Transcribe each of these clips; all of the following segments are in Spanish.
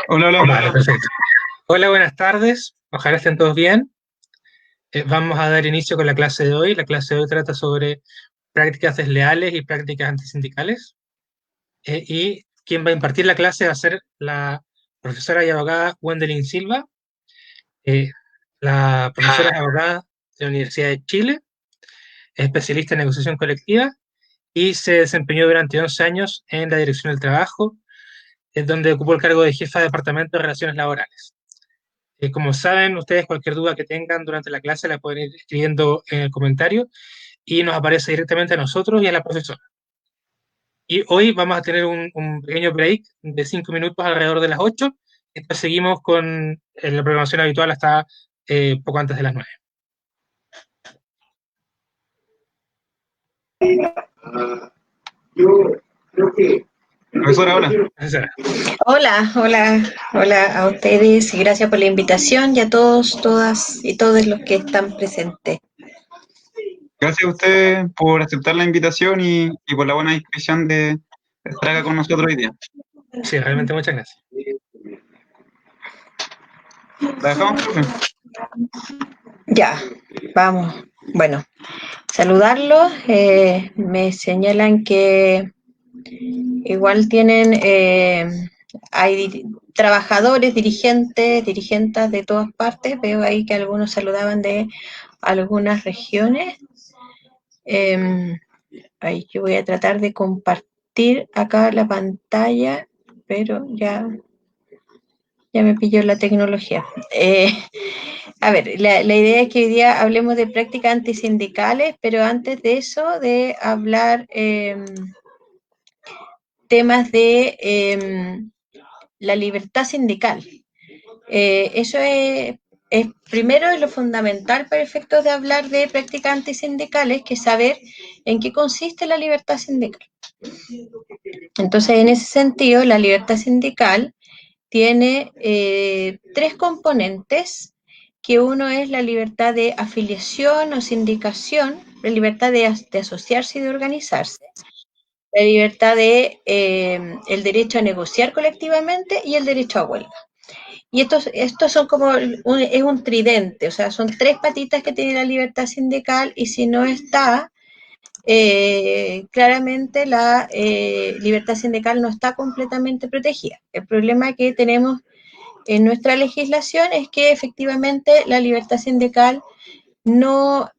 Hola, hola. Vale, perfecto. Hola, buenas tardes. Ojalá estén todos bien. Vamos a dar inicio con la clase de hoy. La clase de hoy trata sobre prácticas desleales y prácticas antisindicales. Y quien va a impartir la clase va a ser la profesora y abogada Wendelin Silva. Eh, la profesora es abogada de la Universidad de Chile, es especialista en negociación colectiva y se desempeñó durante 11 años en la Dirección del Trabajo, donde ocupó el cargo de jefa de Departamento de Relaciones Laborales. Como saben ustedes, cualquier duda que tengan durante la clase la pueden ir escribiendo en el comentario y nos aparece directamente a nosotros y a la profesora. Y hoy vamos a tener un pequeño break de 5 minutos alrededor de las 8. Después seguimos con la programación habitual hasta poco antes de las 9. Profesora, hola. Profesora. Hola, hola, hola a ustedes y gracias por la invitación y a todos, todas y todos los que están presentes. Gracias a usted por aceptar la invitación y por la buena disposición de estar acá con nosotros hoy día. Sí, realmente muchas gracias. ¿La dejamos, profe? Ya, vamos. Bueno, saludarlos. Me señalan que igual tienen, hay trabajadores, dirigentes de todas partes. Veo ahí que algunos saludaban de algunas regiones. Eh, Ahí yo voy a tratar de compartir acá la pantalla, pero ya me pilló la tecnología. A ver, la idea es que hoy día hablemos de prácticas antisindicales, pero antes de eso, de hablar temas de la libertad sindical. Eso primero es lo fundamental para efectos de hablar de prácticas antisindicales, que es saber en qué consiste la libertad sindical. Entonces, en ese sentido, la libertad sindical tiene tres componentes, que uno es la libertad de afiliación o sindicación, la libertad de asociarse y de organizarse, la libertad de el derecho a negociar colectivamente y el derecho a huelga. Y estos son como es un tridente, o sea, son tres patitas que tiene la libertad sindical y si no está, claramente la libertad sindical no está completamente protegida. El problema que tenemos en nuestra legislación es que efectivamente la libertad sindical no,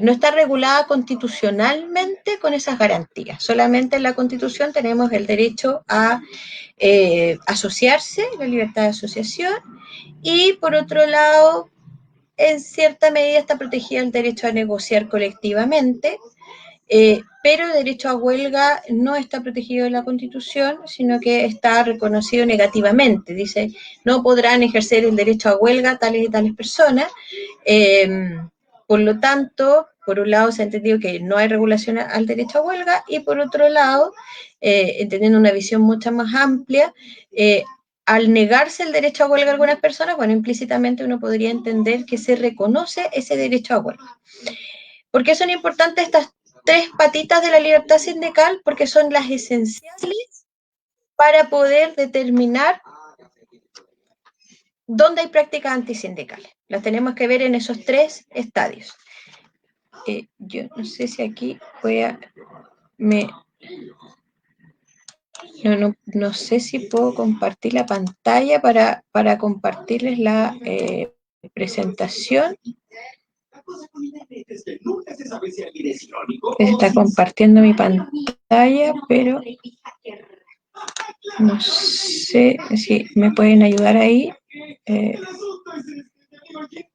no está regulada constitucionalmente con esas garantías. Solamente en la Constitución tenemos el derecho a asociarse, la libertad de asociación, y por otro lado, en cierta medida está protegido el derecho a negociar colectivamente, pero el derecho a huelga no está protegido en la Constitución, sino que está reconocido negativamente. Dice, no podrán ejercer el derecho a huelga tales y tales personas. Eh, por lo tanto, por un lado se ha entendido que no hay regulación al derecho a huelga y por otro lado, entendiendo una visión mucho más amplia, al negarse el derecho a huelga a algunas personas, bueno, implícitamente uno podría entender que se reconoce ese derecho a huelga. ¿Por qué son importantes estas tres patitas de la libertad sindical? Porque son las esenciales para poder determinar dónde hay prácticas antisindicales. Las tenemos que ver en esos tres estadios. Yo no sé si aquí voy a... Me, no sé si puedo compartir la pantalla para compartirles la presentación. Está compartiendo mi pantalla, pero no sé si me pueden ayudar ahí eh,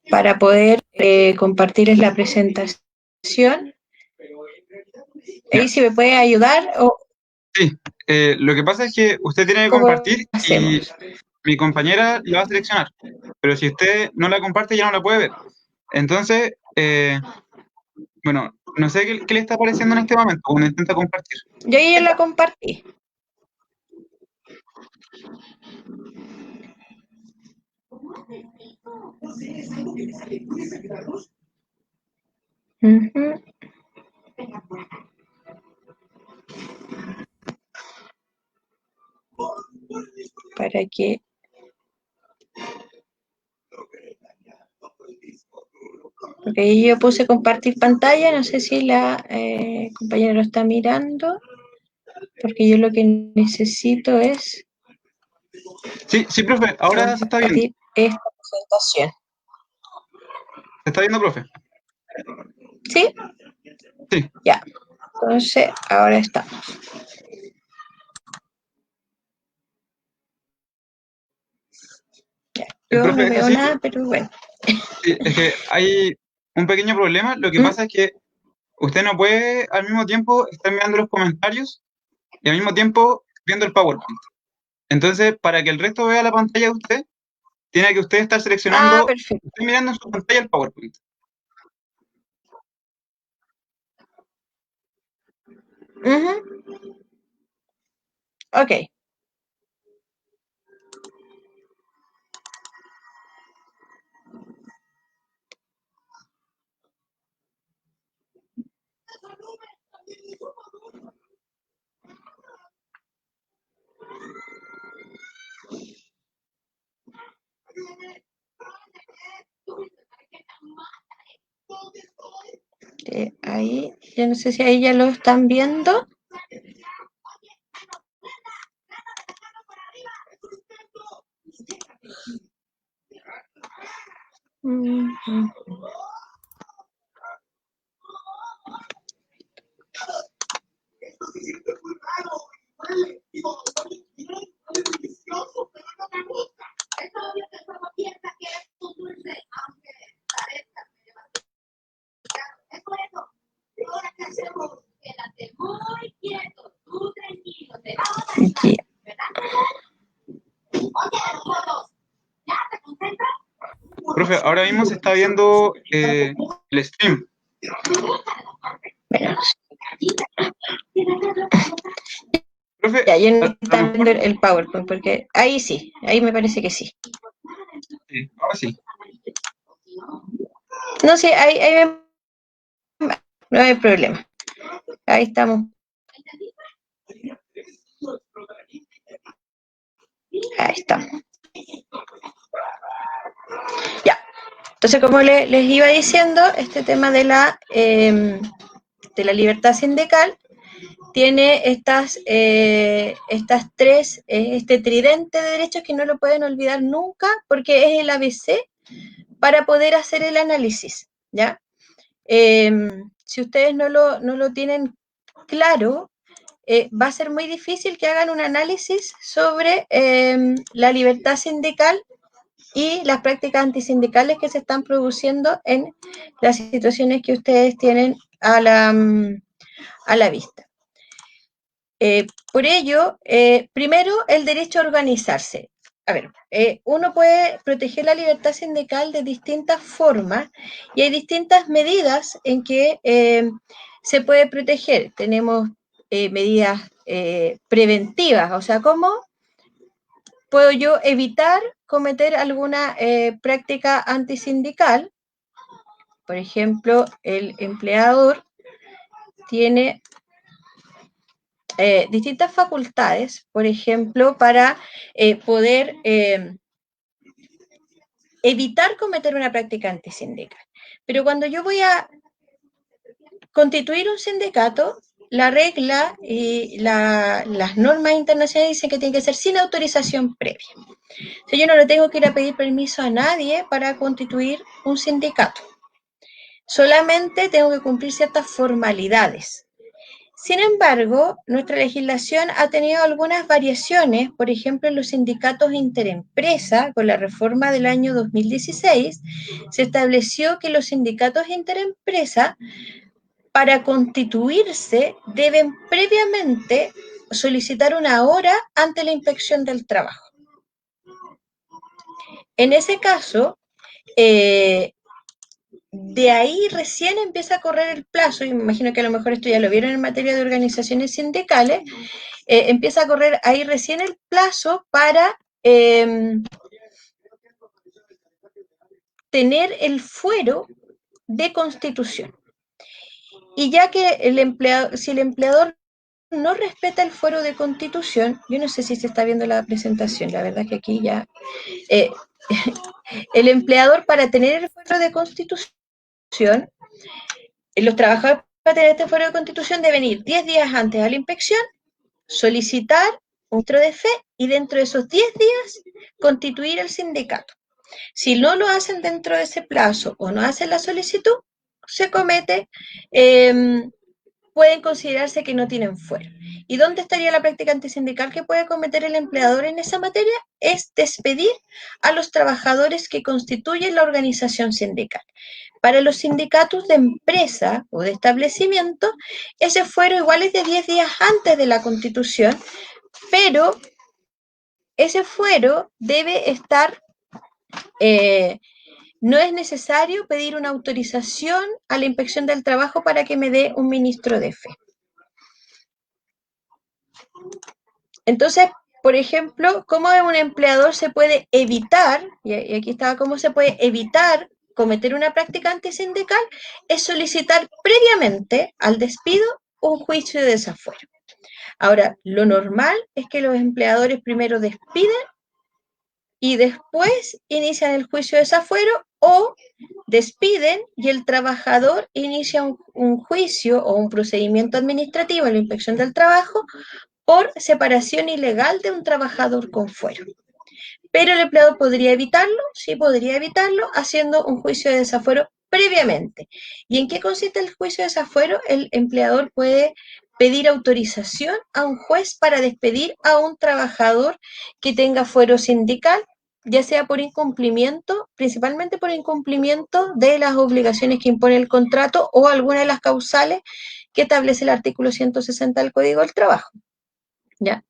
para poder compartirles la presentación. Ahí Ya. si me puede ayudar o Sí, lo que pasa es que usted tiene que cómo compartir y hacemos. mi compañera la va a seleccionar. Pero si usted no la comparte, ya no la puede ver. Entonces, bueno, no sé qué le está apareciendo en este momento cuando intenta compartir. Yo ya la compartí. Uh -huh. para que... Porque ahí yo puse compartir pantalla, no sé si la compañera lo está mirando, porque yo lo que necesito es Sí, sí, profe, ahora se está viendo. compartir esta presentación. ¿Se está viendo, profe? ¿Sí? Sí. Ya. Entonces, ahora estamos. Ya. Yo no Profe, es veo así. nada, pero bueno. Sí, es que hay un pequeño problema. Lo que pasa es que usted no puede al mismo tiempo estar mirando los comentarios y al mismo tiempo viendo el PowerPoint. Entonces, para que el resto vea la pantalla de usted, tiene que usted estar Ah, seleccionando, perfecto. usted mirando en su pantalla el PowerPoint. Ok. Ahí, yo no sé si ahí ya lo están viendo. Ya. Profe, ahora mismo se está viendo el stream. Profe, Ya, yo no a está lo viendo mejor, el PowerPoint, porque ahí sí, ahí me parece que sí. sí, ahora sí. No, sí, no hay problema. Ahí estamos. Ahí estamos. Ya. Entonces, como les iba diciendo, este tema de la libertad sindical tiene estas tres, este tridente de derechos que no lo pueden olvidar nunca, porque es el ABC para poder hacer el análisis, ¿ya? Si ustedes no lo tienen claro, va a ser muy difícil que hagan un análisis sobre la libertad sindical y las prácticas antisindicales que se están produciendo en las situaciones que ustedes tienen a la vista. Por ello, primero, el derecho a organizarse. A ver, uno puede proteger la libertad sindical de distintas formas y hay distintas medidas en que se puede proteger. Tenemos medidas preventivas, o sea, ¿cómo puedo yo evitar cometer alguna práctica antisindical? Por ejemplo, el empleador tiene distintas facultades, por ejemplo, para poder evitar cometer una práctica antisindical. Pero cuando yo voy a constituir un sindicato, la regla y las normas internacionales dicen que tiene que ser sin autorización previa. O sea, yo no le tengo que ir a pedir permiso a nadie para constituir un sindicato. Solamente tengo que cumplir ciertas formalidades. Sin embargo, nuestra legislación ha tenido algunas variaciones, por ejemplo, en los sindicatos interempresa, con la reforma del año 2016, se estableció que los sindicatos interempresa, para constituirse, deben previamente solicitar una hora ante la inspección del trabajo. En ese caso, de ahí recién empieza a correr el plazo, y me imagino que a lo mejor esto ya lo vieron en materia de organizaciones sindicales, empieza a correr ahí recién el plazo para tener el fuero de constitución. Y ya que si el empleador no respeta el fuero de constitución, yo no sé si se está viendo la presentación, la verdad que aquí ya... el empleador, para tener el fuero de constitución, los trabajadores para tener este fuero de constitución deben ir 10 días antes a la inspección, solicitar un registro de fe y dentro de esos 10 días constituir el sindicato. Si no lo hacen dentro de ese plazo o no hacen la solicitud, se comete, pueden considerarse que no tienen fuero. ¿Y dónde estaría la práctica antisindical que puede cometer el empleador en esa materia? Es despedir a los trabajadores que constituyen la organización sindical. Para los sindicatos de empresa o de establecimiento, ese fuero igual es de 10 días antes de la constitución, pero ese fuero debe estar, no es necesario pedir una autorización a la inspección del trabajo para que me dé un ministro de fe. Entonces, por ejemplo, ¿cómo un empleador se puede evitar, y aquí estaba, cómo se puede evitar cometer una práctica antisindical? Es solicitar previamente al despido un juicio de desafuero. Ahora, lo normal es que los empleadores primero despiden y después inician el juicio de desafuero, o despiden y el trabajador inicia un juicio o un procedimiento administrativo en la inspección del trabajo por separación ilegal de un trabajador con fuero. Pero el empleador podría evitarlo, sí podría evitarlo, haciendo un juicio de desafuero previamente. ¿Y en qué consiste el juicio de desafuero? El empleador puede pedir autorización a un juez para despedir a un trabajador que tenga fuero sindical, ya sea por incumplimiento, principalmente por incumplimiento de las obligaciones que impone el contrato o alguna de las causales que establece el artículo 160 del Código del Trabajo. ¿Ya?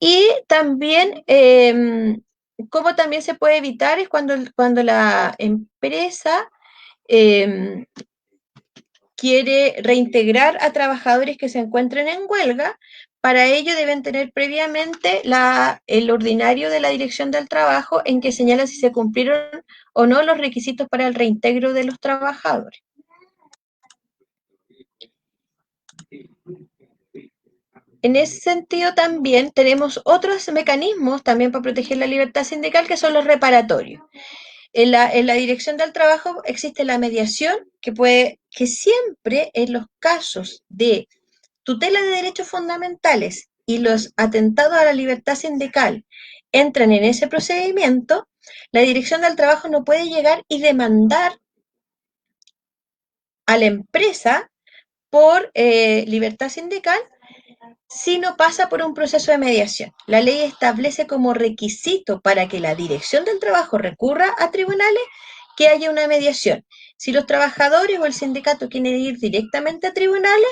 Y también, cómo también se puede evitar es cuando la empresa quiere reintegrar a trabajadores que se encuentren en huelga. Para ello deben tener previamente el ordinario de la Dirección del Trabajo en que señala si se cumplieron o no los requisitos para el reintegro de los trabajadores. En ese sentido también tenemos otros mecanismos también para proteger la libertad sindical, que son los reparatorios. En la Dirección del Trabajo existe la mediación, que siempre en los casos de tutela de derechos fundamentales y los atentados a la libertad sindical entran en ese procedimiento, la Dirección del Trabajo no puede llegar y demandar a la empresa por libertad sindical si no pasa por un proceso de mediación. La ley establece como requisito para que la Dirección del Trabajo recurra a tribunales que haya una mediación. Si los trabajadores o el sindicato quieren ir directamente a tribunales,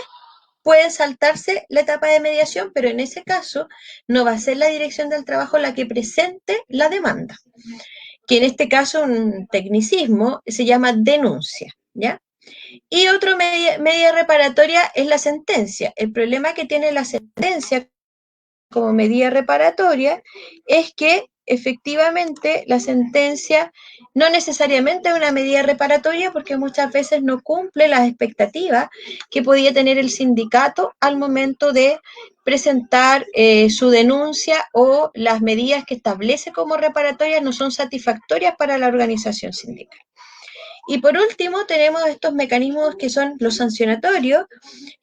pueden saltarse la etapa de mediación, pero en ese caso no va a ser la Dirección del Trabajo la que presente la demanda, que en este caso, un tecnicismo, se llama denuncia, ¿ya? Y otra medida reparatoria es la sentencia. El problema que tiene la sentencia como medida reparatoria es que efectivamente la sentencia no necesariamente es una medida reparatoria, porque muchas veces no cumple las expectativas que podía tener el sindicato al momento de presentar su denuncia, o las medidas que establece como reparatorias no son satisfactorias para la organización sindical. Y por último tenemos estos mecanismos que son los sancionatorios,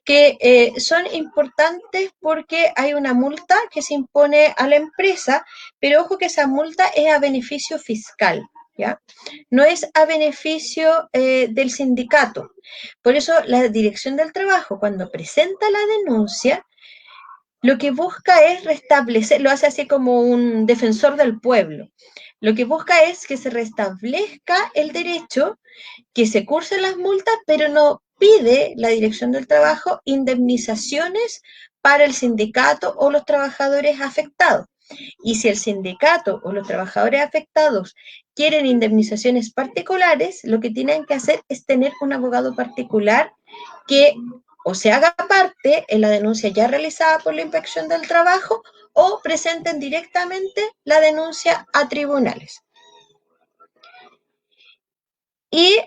que son importantes porque hay una multa que se impone a la empresa, pero ojo que esa multa es a beneficio fiscal, ¿ya? No es a beneficio del sindicato. Por eso la Dirección del Trabajo, cuando presenta la denuncia, lo que busca es restablecer, lo hace así como un defensor del pueblo. Lo que busca es que se restablezca el derecho, que se cursen las multas, pero no pide la Dirección del Trabajo indemnizaciones para el sindicato o los trabajadores afectados. Y si el sindicato o los trabajadores afectados quieren indemnizaciones particulares, lo que tienen que hacer es tener un abogado particular que o se haga parte en la denuncia ya realizada por la Inspección del Trabajo, o presenten directamente la denuncia a tribunales. Y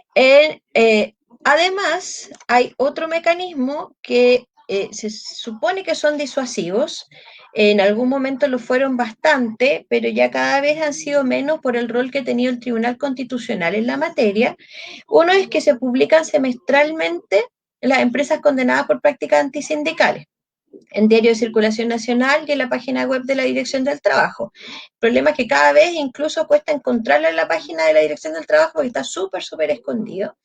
además hay otro mecanismo que se supone que son disuasivos, en algún momento lo fueron bastante, pero ya cada vez han sido menos por el rol que ha tenido el Tribunal Constitucional en la materia. Uno es que se publican semestralmente las empresas condenadas por prácticas antisindicales en Diario de Circulación Nacional y en la página web de la Dirección del Trabajo. El problema es que cada vez incluso cuesta encontrarlo en la página de la Dirección del Trabajo porque está súper escondido.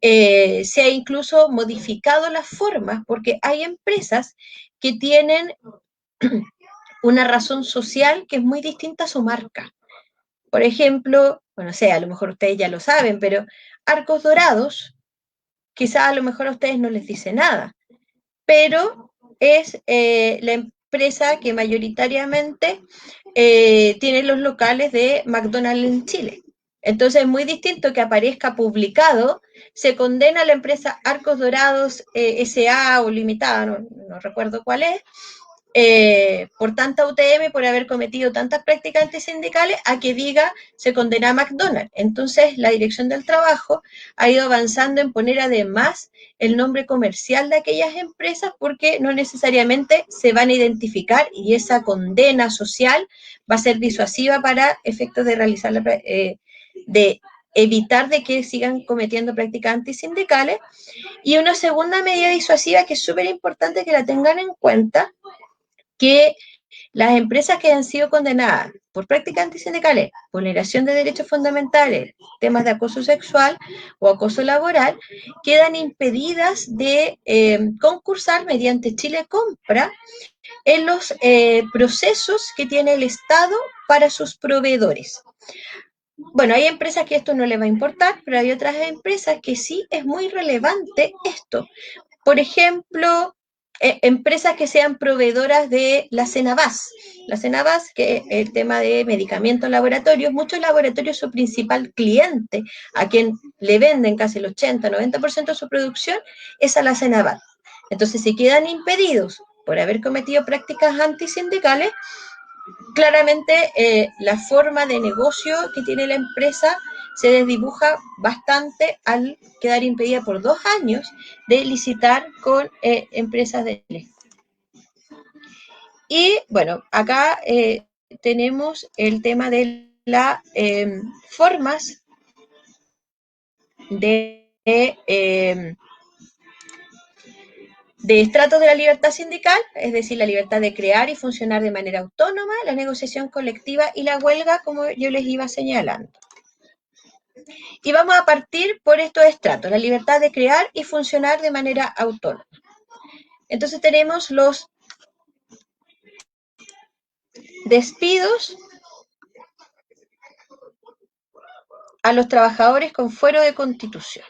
Se ha incluso modificado las formas porque hay empresas que tienen una razón social que es muy distinta a su marca. Por ejemplo, bueno, sé, a lo mejor ustedes ya lo saben, pero Arcos Dorados, quizás a lo mejor a ustedes no les dice nada, pero es la empresa que mayoritariamente tiene los locales de McDonald's en Chile. Entonces es muy distinto que aparezca publicado, se condena a la empresa Arcos Dorados SA o Limitada, no recuerdo cuál es, por tanta UTM, por haber cometido tantas prácticas antisindicales, a que diga se condena a McDonald's. Entonces la Dirección del Trabajo ha ido avanzando en poner además el nombre comercial de aquellas empresas porque no necesariamente se van a identificar y esa condena social va a ser disuasiva para efectos de realizar de evitar de que sigan cometiendo prácticas antisindicales. Y una segunda medida disuasiva que es súper importante que la tengan en cuenta, que las empresas que han sido condenadas por prácticas antisindicales, vulneración de derechos fundamentales, temas de acoso sexual o acoso laboral, quedan impedidas de concursar mediante Chile Compra en los procesos que tiene el Estado para sus proveedores. Bueno, hay empresas que esto no les va a importar, pero hay otras empresas que sí es muy relevante esto. Por ejemplo, empresas que sean proveedoras de la Cenabás. La Cenabás, que es el tema de medicamentos laboratorios, muchos laboratorios su principal cliente, a quien le venden casi el 80-90% de su producción, es a la Cenabás. Entonces, si quedan impedidos por haber cometido prácticas antisindicales, claramente la forma de negocio que tiene la empresa se desdibuja bastante al quedar impedida por 2 años de licitar con empresas de Y bueno, acá tenemos el tema de las formas de estratos de la libertad sindical, es decir, la libertad de crear y funcionar de manera autónoma, la negociación colectiva y la huelga, como yo les iba señalando. Y vamos a partir por estos estratos, la libertad de crear y funcionar de manera autónoma. Entonces tenemos los despidos a los trabajadores con fuero de constitución.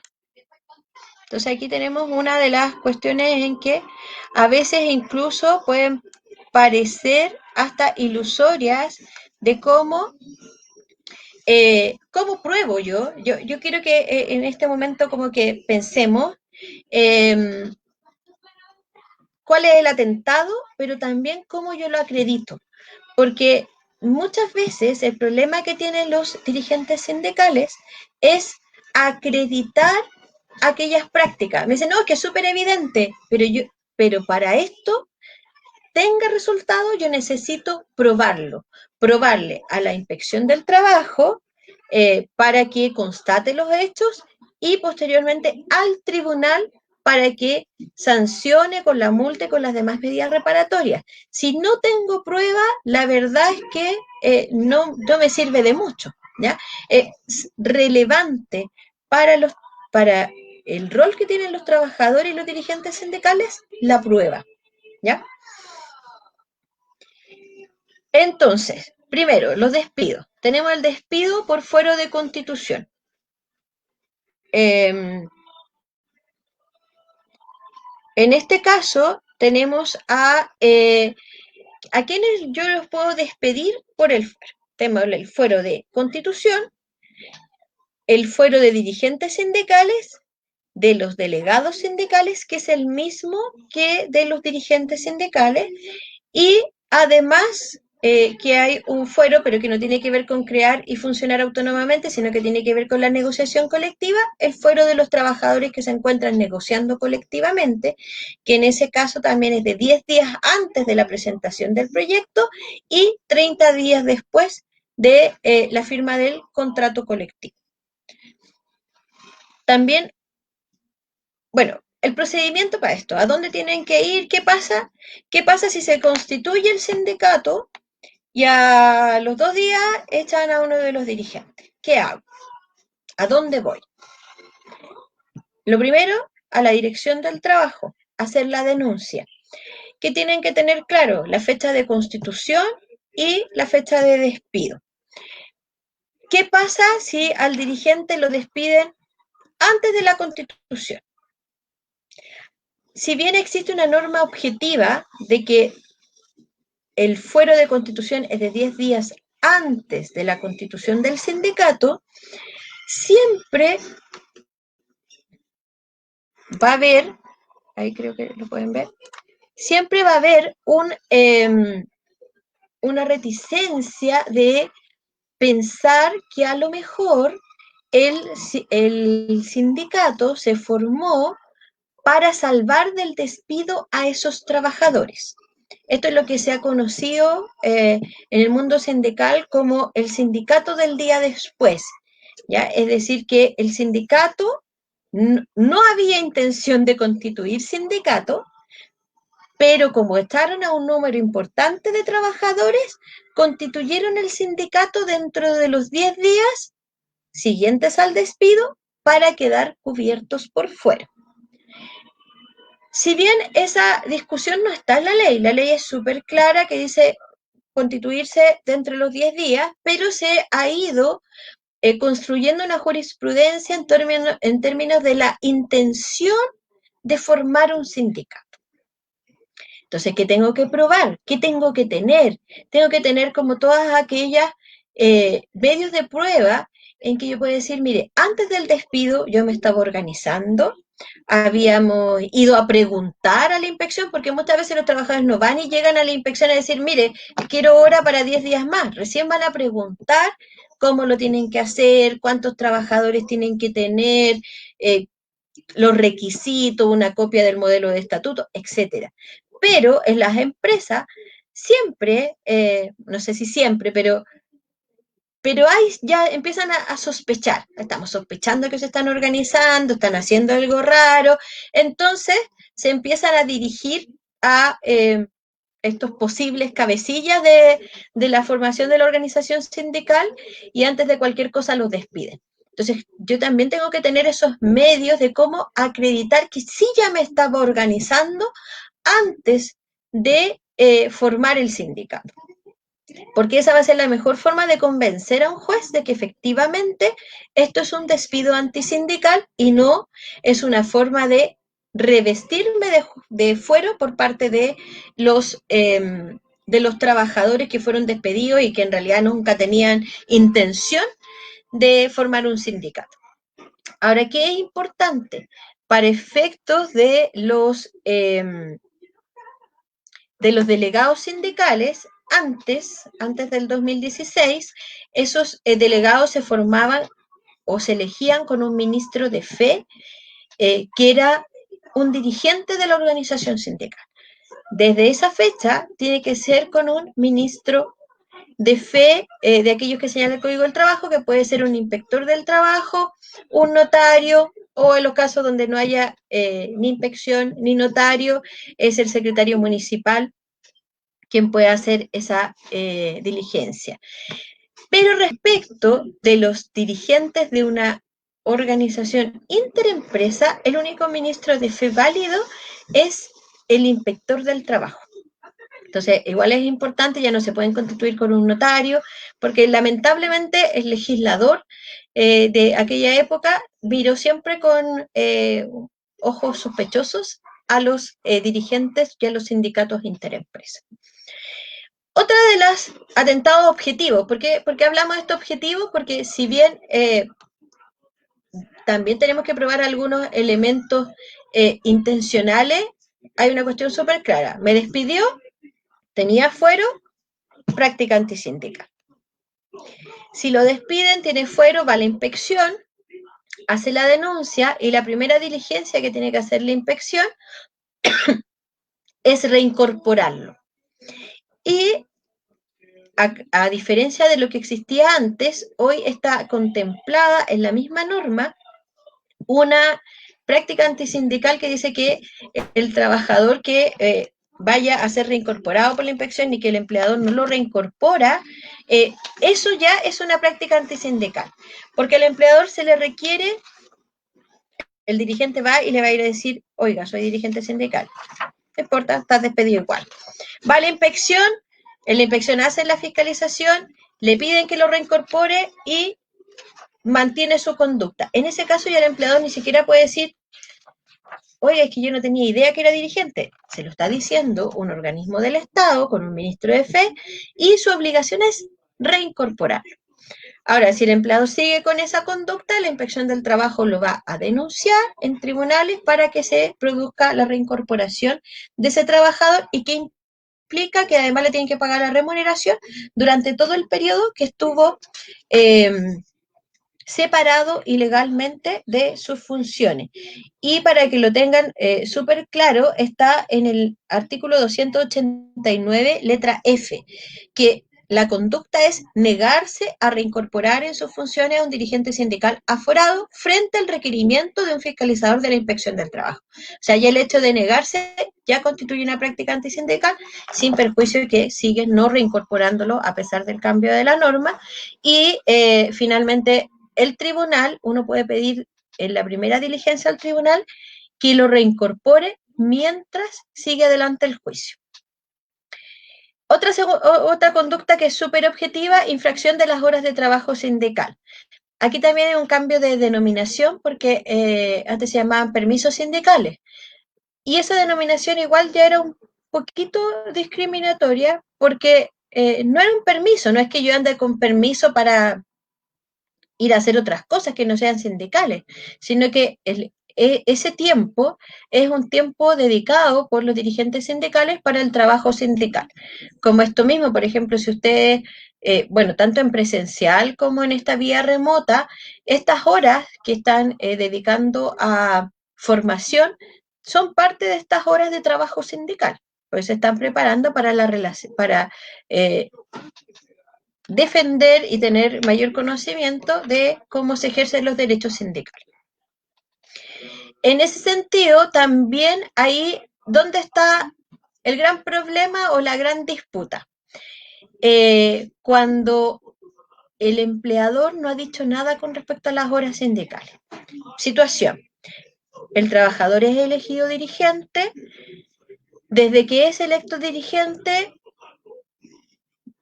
Entonces aquí tenemos una de las cuestiones en que a veces incluso pueden parecer hasta ilusorias de cómo pruebo yo. Yo quiero que en este momento como que pensemos cuál es el atentado, pero también cómo yo lo acredito. Porque muchas veces el problema que tienen los dirigentes sindicales es acreditar aquellas prácticas. Me dicen, no, es que es súper evidente, pero para esto tenga resultado, yo necesito probarle a la inspección del trabajo para que constate los hechos y posteriormente al tribunal para que sancione con la multa y con las demás medidas reparatorias. Si no tengo prueba, la verdad es que no me sirve de mucho, ¿ya? Es relevante para el rol que tienen los trabajadores y los dirigentes sindicales, la prueba, ¿ya? Entonces, primero, los despidos. Tenemos el despido por fuero de constitución. En este caso, tenemos a quienes yo los puedo despedir por el fuero. Tenemos el fuero de constitución, el fuero de dirigentes sindicales, de los delegados sindicales, que es el mismo que de los dirigentes sindicales, y además que hay un fuero, pero que no tiene que ver con crear y funcionar autónomamente, sino que tiene que ver con la negociación colectiva, el fuero de los trabajadores que se encuentran negociando colectivamente, que en ese caso también es de 10 días antes de la presentación del proyecto y 30 días después de la firma del contrato colectivo. También, bueno, el procedimiento para esto, ¿a dónde tienen que ir? ¿Qué pasa? ¿Qué pasa si se constituye el sindicato y a los 2 días echan a uno de los dirigentes? ¿Qué hago? ¿A dónde voy? Lo primero, a la dirección del trabajo, hacer la denuncia. ¿Qué tienen que tener claro? La fecha de constitución y la fecha de despido. ¿Qué pasa si al dirigente lo despiden antes de la constitución? Si bien existe una norma objetiva de que el fuero de constitución es de 10 días antes de la constitución del sindicato, siempre va a haber, ahí creo que lo pueden ver, siempre va a haber una reticencia de pensar que a lo mejor el sindicato se formó para salvar del despido a esos trabajadores. Esto es lo que se ha conocido en el mundo sindical como el sindicato del día después, ¿ya? Es decir, que el sindicato no había intención de constituir sindicato, pero como echaron a un número importante de trabajadores, constituyeron el sindicato dentro de los 10 días siguientes al despido para quedar cubiertos por fuera. Si bien esa discusión no está en la ley es súper clara que dice constituirse dentro de los 10 días, pero se ha ido construyendo una jurisprudencia en términos de la intención de formar un sindicato. Entonces, ¿qué tengo que probar? ¿Qué tengo que tener? Tengo que tener como todas aquellas medios de prueba en que yo puedo decir, mire, antes del despido yo me estaba organizando, habíamos ido a preguntar a la inspección, porque muchas veces los trabajadores no van y llegan a la inspección a decir, mire, quiero hora para 10 días más. Recién van a preguntar cómo lo tienen que hacer, cuántos trabajadores tienen que tener, los requisitos, una copia del modelo de estatuto, etcétera. Pero en las empresas siempre, no sé si siempre, pero ahí ya empiezan a sospechar. Estamos sospechando que se están organizando, están haciendo algo raro. Entonces se empiezan a dirigir a estos posibles cabecillas de la formación de la organización sindical y antes de cualquier cosa los despiden. Entonces, yo también tengo que tener esos medios de cómo acreditar que sí ya me estaba organizando antes de formar el sindicato. Porque esa va a ser la mejor forma de convencer a un juez de que efectivamente esto es un despido antisindical y no es una forma de revestirme de fuero por parte de los trabajadores que fueron despedidos y que en realidad nunca tenían intención de formar un sindicato. Ahora, ¿qué es importante? Para efectos de los delegados sindicales, antes del 2016, esos delegados se formaban o se elegían con un ministro de fe, que era un dirigente de la organización sindical. Desde esa fecha tiene que ser con un ministro de fe de aquellos que señalan el Código del Trabajo, que puede ser un inspector del trabajo, un notario, o en los casos donde no haya ni inspección ni notario, es el secretario municipal quien puede hacer esa diligencia. Pero respecto de los dirigentes de una organización interempresa, el único ministro de fe válido es el inspector del trabajo. Entonces, igual es importante, ya no se pueden constituir con un notario, porque lamentablemente el legislador de aquella época miró siempre con ojos sospechosos a los dirigentes y a los sindicatos interempresas. Otra de los atentados objetivos, ¿por qué hablamos de estos objetivos? Porque si bien también tenemos que probar algunos elementos intencionales, hay una cuestión súper clara. Me despidió, tenía fuero, práctica antisindical. Si lo despiden, tiene fuero, va a la inspección, hace la denuncia y la primera diligencia que tiene que hacer la inspección es reincorporarlo. Y a diferencia de lo que existía antes, hoy está contemplada en la misma norma una práctica antisindical que dice que el trabajador que vaya a ser reincorporado por la inspección y que el empleador no lo reincorpora, eso ya es una práctica antisindical, porque al empleador se le requiere, el dirigente va y le va a ir a decir, oiga, soy dirigente sindical, no importa, estás despedido igual. Va a la inspección, en la inspección hace la fiscalización, le piden que lo reincorpore y mantiene su conducta. En ese caso ya el empleador ni siquiera puede decir, oiga, es que yo no tenía idea que era dirigente. Se lo está diciendo un organismo del Estado con un ministro de fe y su obligación es reincorporarlo. Ahora, si el empleado sigue con esa conducta, la inspección del trabajo lo va a denunciar en tribunales para que se produzca la reincorporación de ese trabajador y que implica que además le tienen que pagar la remuneración durante todo el periodo que estuvo separado ilegalmente de sus funciones. Y para que lo tengan súper claro, está en el artículo 289, letra F, que la conducta es negarse a reincorporar en sus funciones a un dirigente sindical aforado frente al requerimiento de un fiscalizador de la inspección del trabajo. O sea, ya el hecho de negarse ya constituye una práctica antisindical, sin perjuicio de que siguen no reincorporándolo a pesar del cambio de la norma. Y finalmente, el tribunal, uno puede pedir en la primera diligencia al tribunal que lo reincorpore mientras sigue adelante el juicio. Otra conducta que es súper objetiva, infracción de las horas de trabajo sindical. Aquí también hay un cambio de denominación porque antes se llamaban permisos sindicales. Y esa denominación igual ya era un poquito discriminatoria porque no era un permiso, no es que yo ande con permiso para ir a hacer otras cosas que no sean sindicales, sino que ese tiempo es un tiempo dedicado por los dirigentes sindicales para el trabajo sindical. Como esto mismo, por ejemplo, si ustedes, bueno, tanto en presencial como en esta vía remota, estas horas que están dedicando a formación son parte de estas horas de trabajo sindical, pues se están preparando para la relación, para defender y tener mayor conocimiento de cómo se ejercen los derechos sindicales. En ese sentido, también ahí, ¿dónde está el gran problema o la gran disputa? Cuando el empleador no ha dicho nada con respecto a las horas sindicales. Situación, el trabajador es elegido dirigente, desde que es electo dirigente,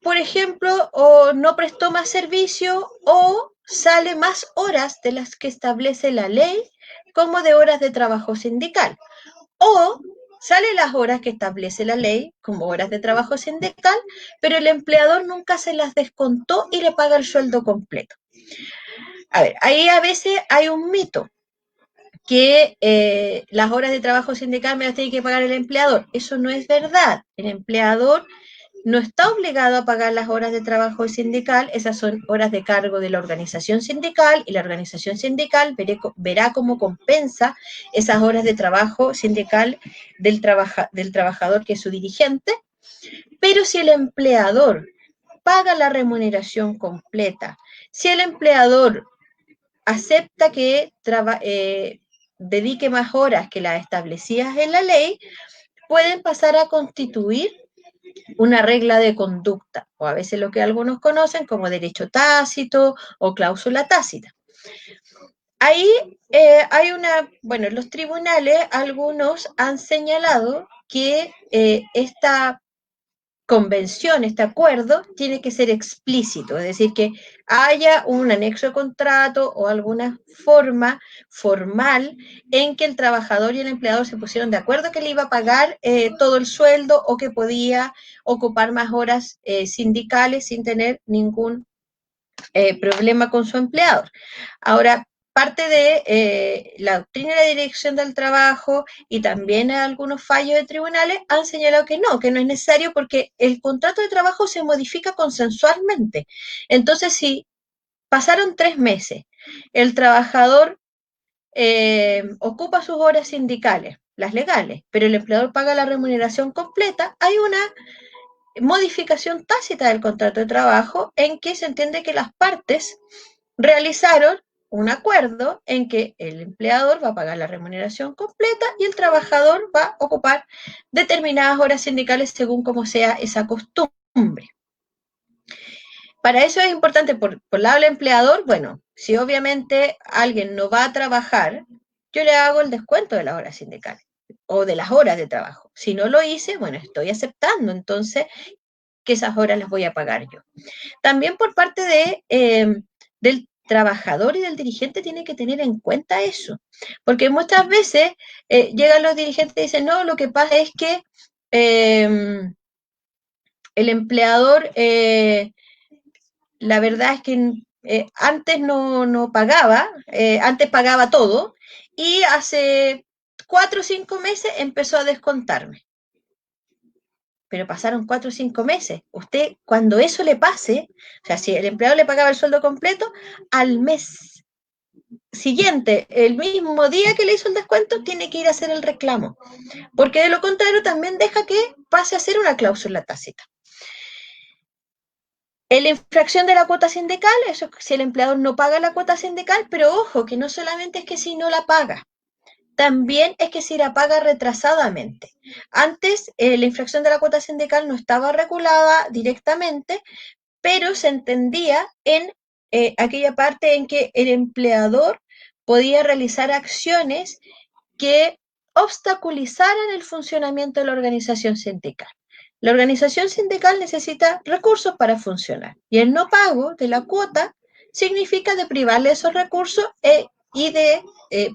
por ejemplo, o no prestó más servicio o sale más horas de las que establece la ley como de horas de trabajo sindical. O sale las horas que establece la ley como horas de trabajo sindical, pero el empleador nunca se las descontó y le paga el sueldo completo. A ver, ahí a veces hay un mito que las horas de trabajo sindical me las tiene que pagar el empleador. Eso no es verdad. El empleador no está obligado a pagar las horas de trabajo sindical, esas son horas de cargo de la organización sindical y la organización sindical verá cómo compensa esas horas de trabajo sindical del trabajador que es su dirigente, pero si el empleador paga la remuneración completa, si el empleador acepta que dedique más horas que las establecidas en la ley, pueden pasar a constituir una regla de conducta, o a veces lo que algunos conocen como derecho tácito o cláusula tácita. Ahí hay bueno, los tribunales, algunos han señalado que esta convención, este acuerdo, tiene que ser explícito, es decir, que haya un anexo de contrato o alguna forma formal en que el trabajador y el empleador se pusieron de acuerdo que le iba a pagar todo el sueldo o que podía ocupar más horas sindicales sin tener ningún problema con su empleador. Ahora, parte de la doctrina de la dirección del trabajo y también algunos fallos de tribunales han señalado que no es necesario porque el contrato de trabajo se modifica consensualmente. Entonces, si pasaron 3 meses, el trabajador ocupa sus horas sindicales, las legales, pero el empleador paga la remuneración completa, hay una modificación tácita del contrato de trabajo en que se entiende que las partes realizaron un acuerdo en que el empleador va a pagar la remuneración completa y el trabajador va a ocupar determinadas horas sindicales según como sea esa costumbre. Para eso es importante, por lado del empleador, bueno, si obviamente alguien no va a trabajar, yo le hago el descuento de las horas sindicales o de las horas de trabajo. Si no lo hice, bueno, estoy aceptando entonces que esas horas las voy a pagar yo. También por parte del trabajador y del dirigente tiene que tener en cuenta eso, porque muchas veces llegan los dirigentes y dicen, no, lo que pasa es que el empleador, la verdad es que antes no pagaba, antes pagaba todo, y hace 4 o 5 meses empezó a descontarme. Pero pasaron 4 o 5 meses. Usted, cuando eso le pase, o sea, si el empleador le pagaba el sueldo completo, al mes siguiente, el mismo día que le hizo el descuento, tiene que ir a hacer el reclamo. Porque de lo contrario también deja que pase a ser una cláusula tácita. En la infracción de la cuota sindical, eso es si el empleador no paga la cuota sindical, pero ojo, que no solamente es que si no la paga, también es que si la paga retrasadamente. Antes, la infracción de la cuota sindical no estaba regulada directamente, pero se entendía en aquella parte en que el empleador podía realizar acciones que obstaculizaran el funcionamiento de la organización sindical. La organización sindical necesita recursos para funcionar y el no pago de la cuota significa de privarle esos recursos y de,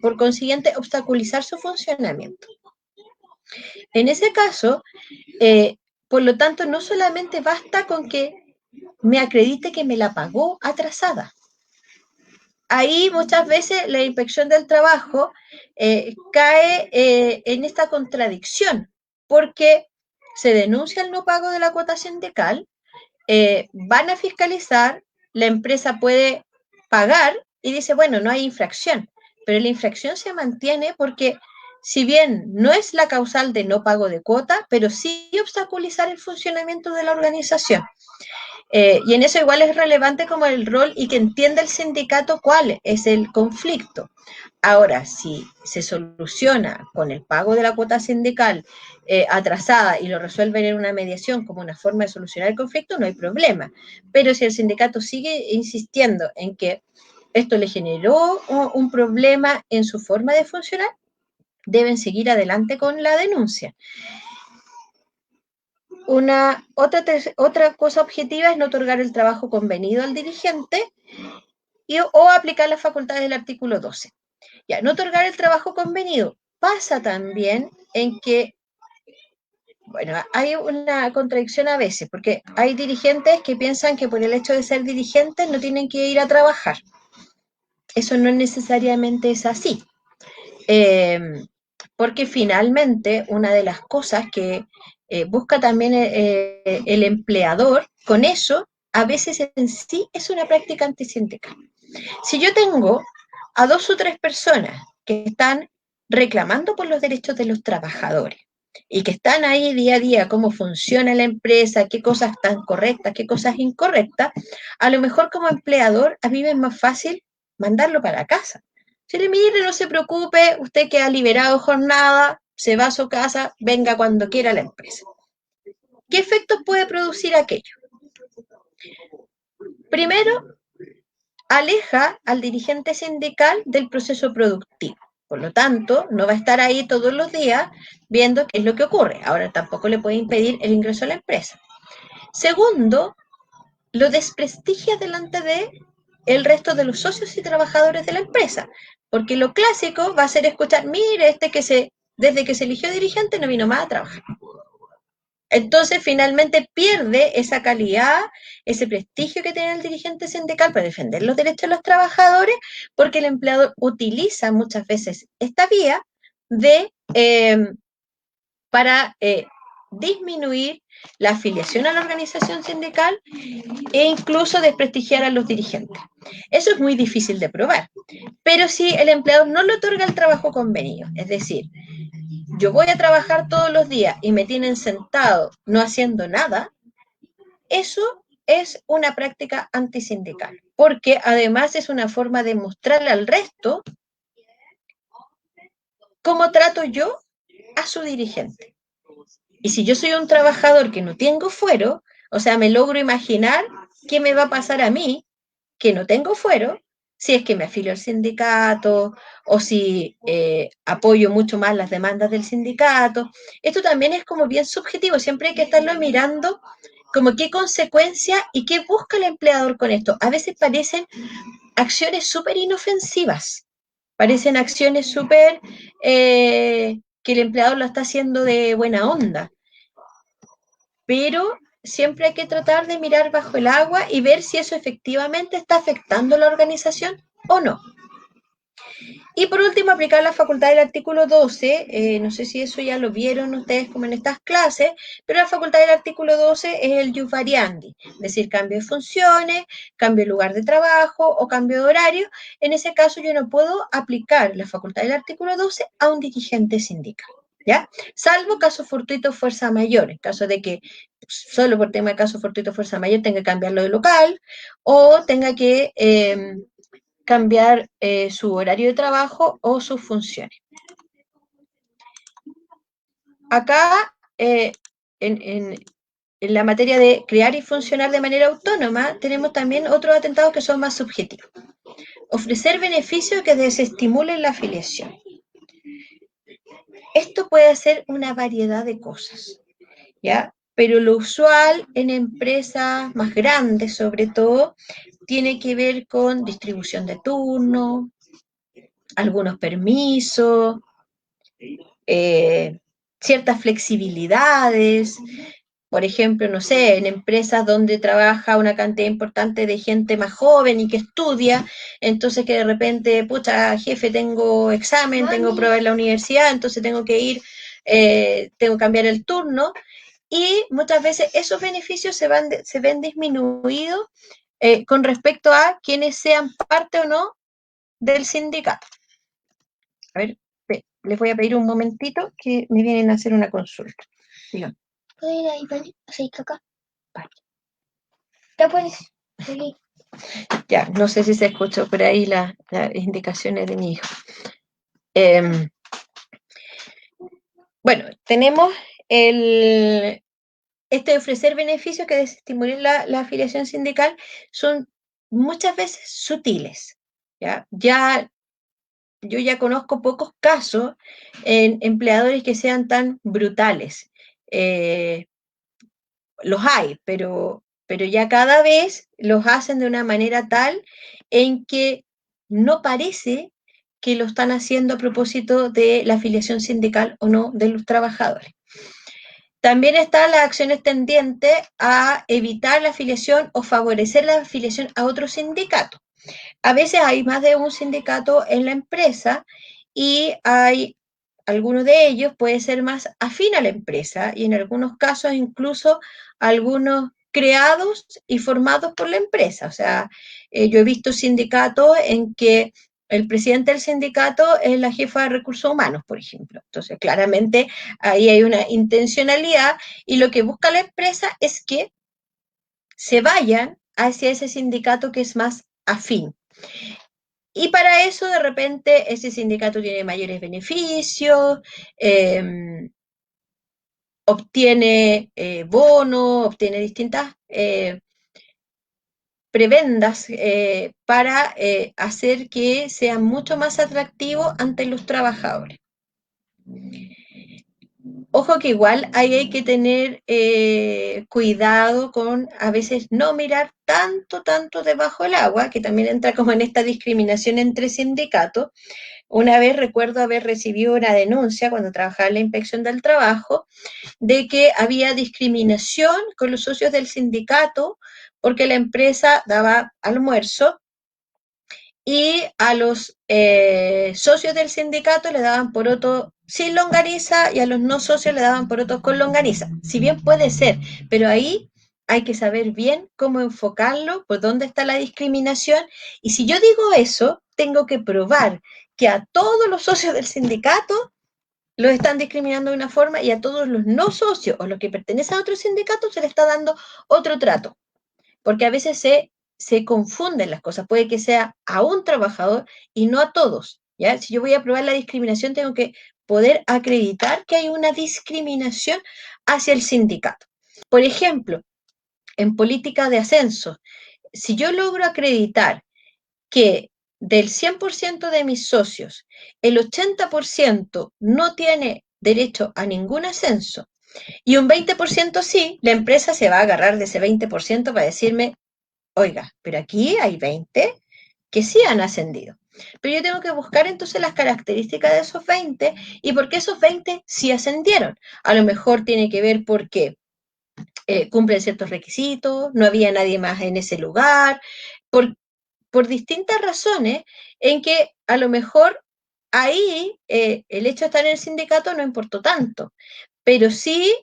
por consiguiente, obstaculizar su funcionamiento. En ese caso, por lo tanto, no solamente basta con que me acredite que me la pagó atrasada. Ahí muchas veces la inspección del trabajo cae en esta contradicción, porque se denuncia el no pago de la cuota sindical, van a fiscalizar, la empresa puede pagar y dice, bueno, no hay infracción, pero la infracción se mantiene porque si bien no es la causal de no pago de cuota, pero sí obstaculizar el funcionamiento de la organización. Y en eso igual es relevante como el rol y que entienda el sindicato cuál es el conflicto. Ahora, si se soluciona con el pago de la cuota sindical atrasada y lo resuelven en una mediación como una forma de solucionar el conflicto, no hay problema. Pero si el sindicato sigue insistiendo en que esto le generó un problema en su forma de funcionar, deben seguir adelante con la denuncia. Otra cosa objetiva es no otorgar el trabajo convenido al dirigente o aplicar las facultades del artículo 12. Ya, no otorgar el trabajo convenido pasa también en que, bueno, hay una contradicción a veces, porque hay dirigentes que piensan que por el hecho de ser dirigentes no tienen que ir a trabajar. Eso no necesariamente es así. Porque finalmente una de las cosas que busca también el empleador, con eso, a veces en sí es una práctica antisindical. Si yo tengo a 2 o 3 personas que están reclamando por los derechos de los trabajadores y que están ahí día a día, cómo funciona la empresa, qué cosas están correctas, qué cosas incorrectas, a lo mejor como empleador a mí me es más fácil mandarlo para casa. Si le mire, no se preocupe, usted que ha liberado jornada, se va a su casa, venga cuando quiera a la empresa. ¿Qué efectos puede producir aquello? Primero, aleja al dirigente sindical del proceso productivo. Por lo tanto, no va a estar ahí todos los días viendo qué es lo que ocurre. Ahora, tampoco le puede impedir el ingreso a la empresa. Segundo, lo desprestigia delante de el resto de los socios y trabajadores de la empresa, porque lo clásico va a ser escuchar, mire, desde que se eligió dirigente no vino más a trabajar. Entonces, finalmente pierde esa calidad, ese prestigio que tiene el dirigente sindical para defender los derechos de los trabajadores, porque el empleador utiliza muchas veces esta vía para disminuir la afiliación a la organización sindical e incluso desprestigiar a los dirigentes. Eso es muy difícil de probar, pero si el empleador no le otorga el trabajo convenido, es decir, yo voy a trabajar todos los días y me tienen sentado no haciendo nada, eso es una práctica antisindical, porque además es una forma de mostrarle al resto cómo trato yo a su dirigente. Y si yo soy un trabajador que no tengo fuero, o sea, me logro imaginar qué me va a pasar a mí, que no tengo fuero, si es que me afilio al sindicato o si apoyo mucho más las demandas del sindicato. Esto también es como bien subjetivo, siempre hay que estarlo mirando como qué consecuencia y qué busca el empleador con esto. A veces parecen acciones súper inofensivas, parecen acciones súper que el empleador lo está haciendo de buena onda, pero siempre hay que tratar de mirar bajo el agua y ver si eso efectivamente está afectando a la organización o no. Y por último, aplicar la facultad del artículo 12, no sé si eso ya lo vieron ustedes como en estas clases, pero la facultad del artículo 12 es el jus variandi, es decir, cambio de funciones, cambio de lugar de trabajo o cambio de horario. En ese caso yo no puedo aplicar la facultad del artículo 12 a un dirigente sindical, ¿ya? Salvo caso fortuito fuerza mayor, en caso de que solo por tema de caso fortuito fuerza mayor tenga que cambiarlo de local o tenga que cambiar su horario de trabajo o sus funciones. Acá, en la materia de crear y funcionar de manera autónoma, tenemos también otros atentados que son más subjetivos. Ofrecer beneficios que desestimulen la afiliación. Esto puede ser una variedad de cosas, ¿ya? Pero lo usual en empresas más grandes, sobre todo, tiene que ver con distribución de turno, algunos permisos, ciertas flexibilidades, por ejemplo, no sé, en empresas donde trabaja una cantidad importante de gente más joven y que estudia, entonces que de repente, pucha, jefe, tengo examen, tengo prueba en la universidad, entonces tengo que ir, tengo que cambiar el turno, y muchas veces esos beneficios se ven disminuidos con respecto a quienes sean parte o no del sindicato. A ver, les voy a pedir un momentito que me vienen a hacer una consulta. Díganme. ¿Puedo ir ahí, vale? ¿Así acá? Vale. Ya puedes seguir. Ya, no sé si se escuchó por ahí las indicaciones de mi hijo. Bueno, tenemos este ofrecer beneficios que desestimulen la afiliación sindical son muchas veces sutiles. Yo ya conozco pocos casos en empleadores que sean tan brutales. Los hay, pero ya cada vez los hacen de una manera tal en que no parece que lo están haciendo a propósito de la afiliación sindical o no de los trabajadores. También están las acciones tendientes a evitar la afiliación o favorecer la afiliación a otro sindicato. A veces hay más de un sindicato en la empresa y hay algunos de ellos puede ser más afín a la empresa y en algunos casos incluso algunos creados y formados por la empresa. O sea, yo he visto sindicatos en que el presidente del sindicato es la jefa de recursos humanos, por ejemplo. Entonces, claramente ahí hay una intencionalidad y lo que busca la empresa es que se vayan hacia ese sindicato que es más afín. Y para eso, de repente, ese sindicato tiene mayores beneficios, obtiene bonos, obtiene distintas prebendas para hacer que sea mucho más atractivo ante los trabajadores. Ojo que igual ahí hay que tener cuidado con a veces no mirar tanto debajo del agua, que también entra como en esta discriminación entre sindicatos. una vez recuerdo haber recibido una denuncia cuando trabajaba en la inspección del trabajo de que había discriminación con los socios del sindicato porque la empresa daba almuerzo y a los socios del sindicato le daban poroto sin longaniza y a los no socios le daban porotos con longaniza. Si bien puede ser, pero ahí hay que saber bien cómo enfocarlo, por dónde está la discriminación. Y si yo digo eso, tengo que probar que a todos los socios del sindicato los están discriminando de una forma y a todos los no socios o los que pertenecen a otro sindicato se les está dando otro trato. Porque a veces se confunden las cosas. Puede que sea a un trabajador y no a todos. ¿Ya? Si yo voy a probar la discriminación, tengo que poder acreditar que hay una discriminación hacia el sindicato. Por ejemplo, en política de ascenso, si yo logro acreditar que del 100% de mis socios, el 80% no tiene derecho a ningún ascenso y un 20% sí, la empresa se va a agarrar de ese 20% para decirme, oiga, pero aquí hay 20 que sí han ascendido. Pero yo tengo que buscar entonces las características de esos 20 y por qué esos 20 sí ascendieron. A lo mejor tiene que ver porque cumplen ciertos requisitos, no había nadie más en ese lugar, por distintas razones en que a lo mejor ahí el hecho de estar en el sindicato no importó tanto, pero sí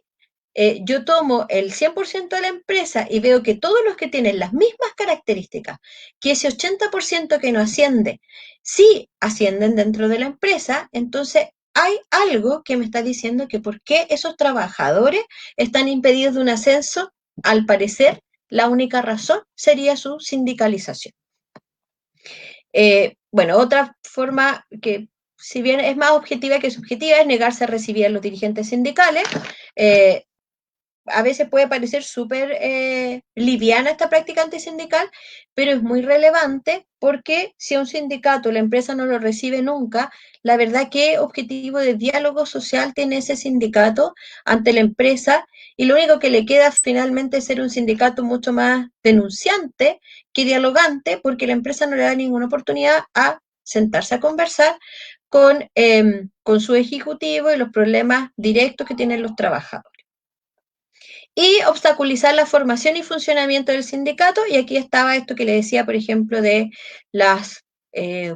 yo tomo el 100% de la empresa y veo que todos los que tienen las mismas características, que ese 80% que no asciende, sí ascienden dentro de la empresa, entonces hay algo que me está diciendo que por qué esos trabajadores están impedidos de un ascenso, al parecer la única razón sería su sindicalización. Bueno, otra forma que, si bien es más objetiva que subjetiva, es negarse a recibir a los dirigentes sindicales. A veces puede parecer súper liviana esta práctica antisindical, pero es muy relevante porque si a un sindicato la empresa no lo recibe nunca, la verdad qué objetivo de diálogo social tiene ese sindicato ante la empresa y lo único que le queda finalmente es ser un sindicato mucho más denunciante que dialogante porque la empresa no le da ninguna oportunidad a sentarse a conversar con su ejecutivo y los problemas directos que tienen los trabajadores. Y obstaculizar la formación y funcionamiento del sindicato, y aquí estaba esto que le decía, por ejemplo, de las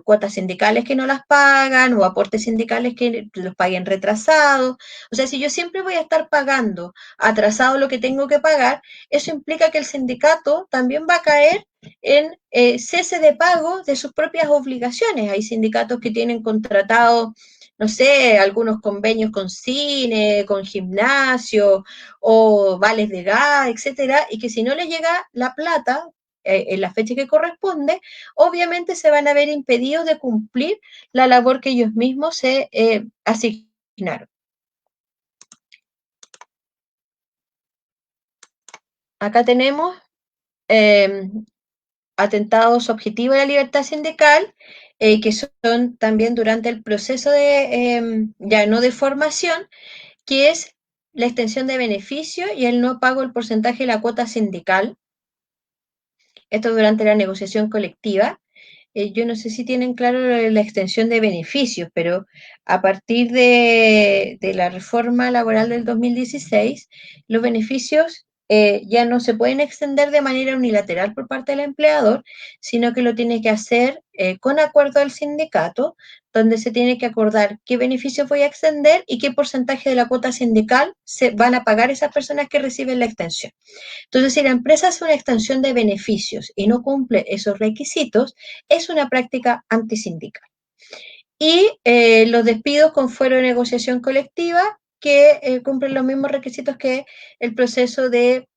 cuotas sindicales que no las pagan o aportes sindicales que los paguen retrasados. O sea, si yo siempre voy a estar pagando atrasado lo que tengo que pagar, eso implica que el sindicato también va a caer en cese de pago de sus propias obligaciones. Hay sindicatos que tienen contratado, no sé, algunos convenios con cine, con gimnasio o vales de gas, etcétera, y que si no les llega la plata en la fecha que corresponde, obviamente se van a ver impedidos de cumplir la labor que ellos mismos se asignaron. Acá tenemos atentados objetivos a la libertad sindical, que son también durante el proceso de, ya no de formación, que es la extensión de beneficio y el no pago del porcentaje de la cuota sindical. Esto durante la negociación colectiva. Yo no sé si tienen claro la extensión de beneficios, pero a partir de la reforma laboral del 2016, los beneficios ya no se pueden extender de manera unilateral por parte del empleador, sino que lo tiene que hacer con acuerdo del sindicato, donde se tiene que acordar qué beneficios voy a extender y qué porcentaje de la cuota sindical se van a pagar esas personas que reciben la extensión. Entonces, si la empresa hace una extensión de beneficios y no cumple esos requisitos, es una práctica antisindical. Y los despidos con fuero de negociación colectiva que cumplen los mismos requisitos que el proceso de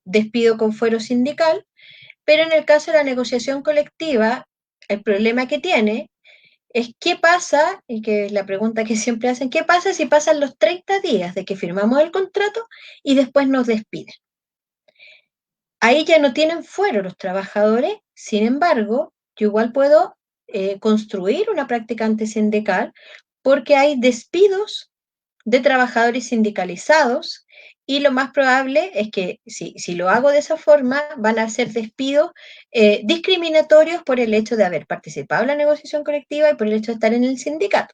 despido con fuero sindical, pero en el caso de la negociación colectiva, el problema que tiene es qué pasa, y que es la pregunta que siempre hacen, ¿qué pasa si pasan los 30 días de que firmamos el contrato y después nos despiden? Ahí ya no tienen fuero los trabajadores, sin embargo, yo igual puedo construir una práctica antisindical porque hay despidos de trabajadores sindicalizados y lo más probable es que si lo hago de esa forma, van a ser despidos discriminatorios por el hecho de haber participado en la negociación colectiva y por el hecho de estar en el sindicato.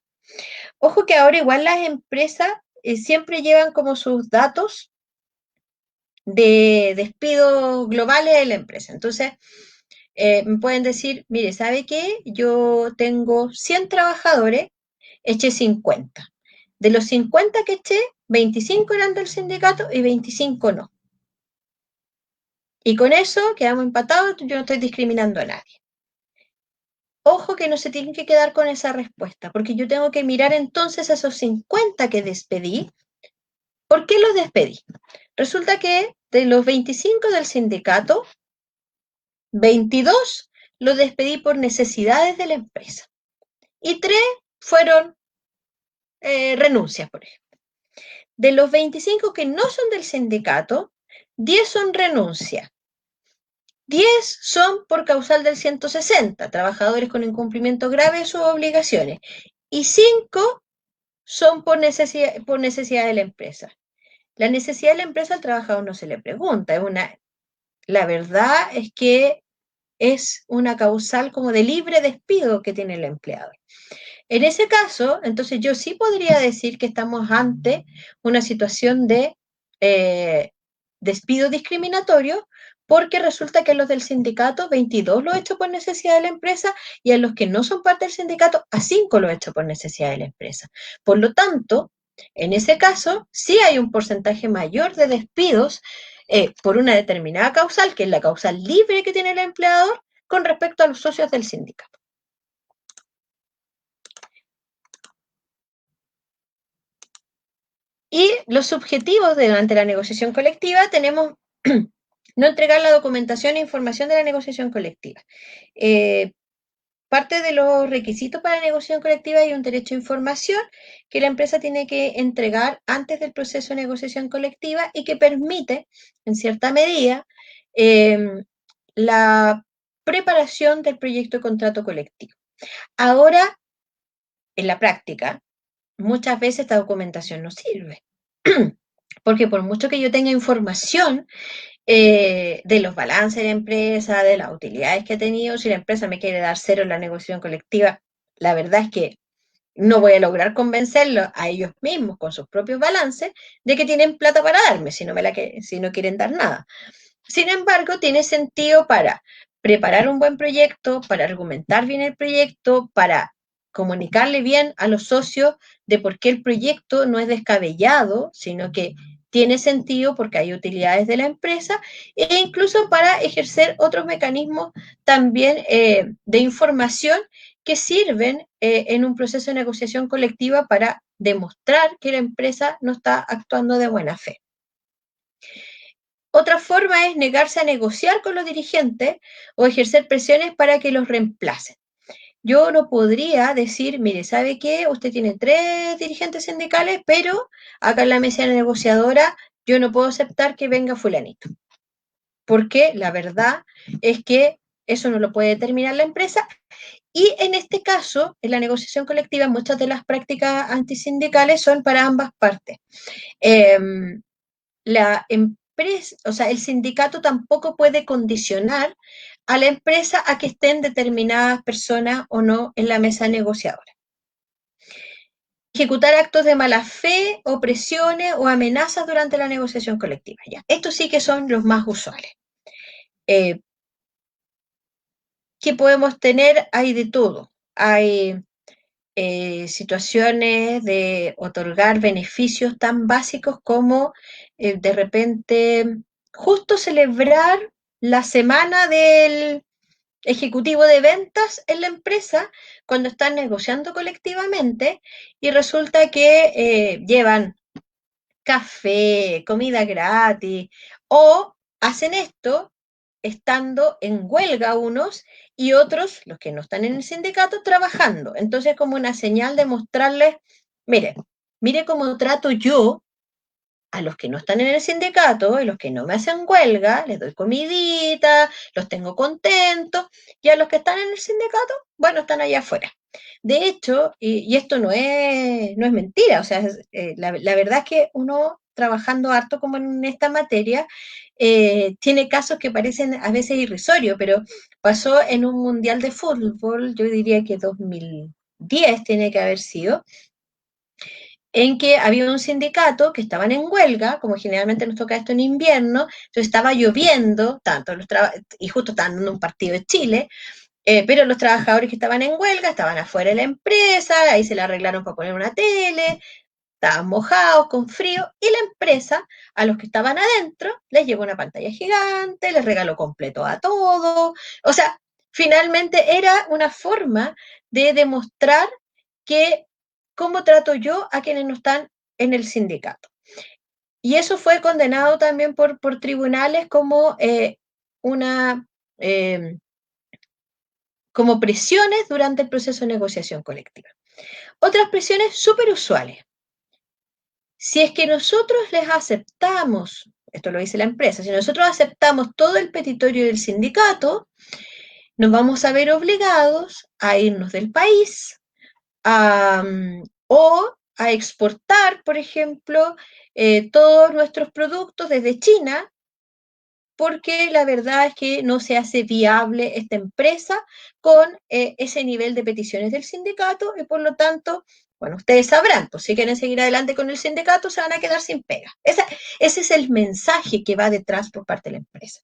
Ojo que ahora igual las empresas siempre llevan como sus datos de despidos globales de la empresa. Entonces, me pueden decir, mire, ¿sabe qué? Yo tengo 100 trabajadores, eché 50. De los 50 que eché, 25 eran del sindicato y 25 no. Y con eso quedamos empatados, yo no estoy discriminando a nadie. Ojo que no se tienen que quedar con esa respuesta, porque yo tengo que mirar entonces a esos 50 que despedí. ¿Por qué los despedí? Resulta que de los 25 del sindicato, 22 los despedí por necesidades de la empresa. Y 3 fueron renuncias, por ejemplo. De los 25 que no son del sindicato, 10 son renuncias. 10 son por causal del 160, trabajadores con incumplimiento grave de sus obligaciones. Y 5 son por necesidad de la empresa. La necesidad de la empresa al trabajador no se le pregunta. La verdad es que es una causal como de libre despido que tiene el empleador. En ese caso, entonces yo sí podría decir que estamos ante una situación de despido discriminatorio, porque resulta que a los del sindicato, 22 lo he hecho por necesidad de la empresa, y a los que no son parte del sindicato, a 5 lo he hecho por necesidad de la empresa. Por lo tanto, en ese caso, sí hay un porcentaje mayor de despidos por una determinada causal, que es la causal libre que tiene el empleador, con respecto a los socios del sindicato. Y los objetivos durante la negociación colectiva tenemos no entregar la documentación e información de la negociación colectiva. Parte de los requisitos para la negociación colectiva hay un derecho a información que la empresa tiene que entregar antes del proceso de negociación colectiva y que permite, en cierta medida, la preparación del proyecto de contrato colectivo. Ahora, en la práctica, muchas veces esta documentación no sirve, porque por mucho que yo tenga información de los balances de la empresa, de las utilidades que ha tenido, si la empresa me quiere dar 0 en la negociación colectiva, la verdad es que no voy a lograr convencerlos a ellos mismos con sus propios balances de que tienen plata para darme, si no quieren dar nada. Sin embargo, tiene sentido para preparar un buen proyecto, para argumentar bien el proyecto, para comunicarle bien a los socios de por qué el proyecto no es descabellado, sino que tiene sentido porque hay utilidades de la empresa, e incluso para ejercer otros mecanismos también de información que sirven en un proceso de negociación colectiva para demostrar que la empresa no está actuando de buena fe. Otra forma es negarse a negociar con los dirigentes o ejercer presiones para que los reemplacen. Yo no podría decir, mire, ¿sabe qué? Usted tiene 3 dirigentes sindicales, pero acá en la mesa negociadora yo no puedo aceptar que venga fulanito. Porque la verdad es que eso no lo puede determinar la empresa. Y en este caso, en la negociación colectiva, muchas de las prácticas antisindicales son para ambas partes. La empresa, o sea, el sindicato tampoco puede condicionar a la empresa a que estén determinadas personas o no en la mesa negociadora. Ejecutar actos de mala fe, opresiones o amenazas durante la negociación colectiva. Ya. Estos sí que son los más usuales. ¿Qué podemos tener? Hay de todo. Hay situaciones de otorgar beneficios tan básicos como de repente justo celebrar la semana del ejecutivo de ventas en la empresa cuando están negociando colectivamente y resulta que llevan café, comida gratis o hacen esto estando en huelga unos y otros, los que no están en el sindicato, trabajando. Entonces, como una señal de mostrarles, mire cómo trato yo a los que no están en el sindicato y los que no me hacen huelga, les doy comidita, los tengo contentos, y a los que están en el sindicato, bueno, están allá afuera. De hecho, y esto no es mentira, o sea, la verdad es que uno trabajando harto como en esta materia, tiene casos que parecen a veces irrisorios, pero pasó en un mundial de fútbol, yo diría que 2010 tiene que haber sido, en que había un sindicato que estaban en huelga, como generalmente nos toca esto en invierno, entonces estaba lloviendo, y justo estaban dando un partido de Chile, pero los trabajadores que estaban en huelga estaban afuera de la empresa, ahí se la arreglaron para poner una tele, estaban mojados, con frío, y la empresa, a los que estaban adentro, les llevó una pantalla gigante, les regaló completo a todos, o sea, finalmente era una forma de demostrar que cómo trato yo a quienes no están en el sindicato. Y eso fue condenado también por tribunales como como presiones durante el proceso de negociación colectiva. Otras presiones súper usuales. Si es que nosotros les aceptamos, esto lo dice la empresa, si nosotros aceptamos todo el petitorio del sindicato, nos vamos a ver obligados a irnos del país o a exportar, por ejemplo, todos nuestros productos desde China, porque la verdad es que no se hace viable esta empresa con ese nivel de peticiones del sindicato y por lo tanto, bueno, ustedes sabrán, pues si quieren seguir adelante con el sindicato se van a quedar sin pega. Ese es el mensaje que va detrás por parte de la empresa.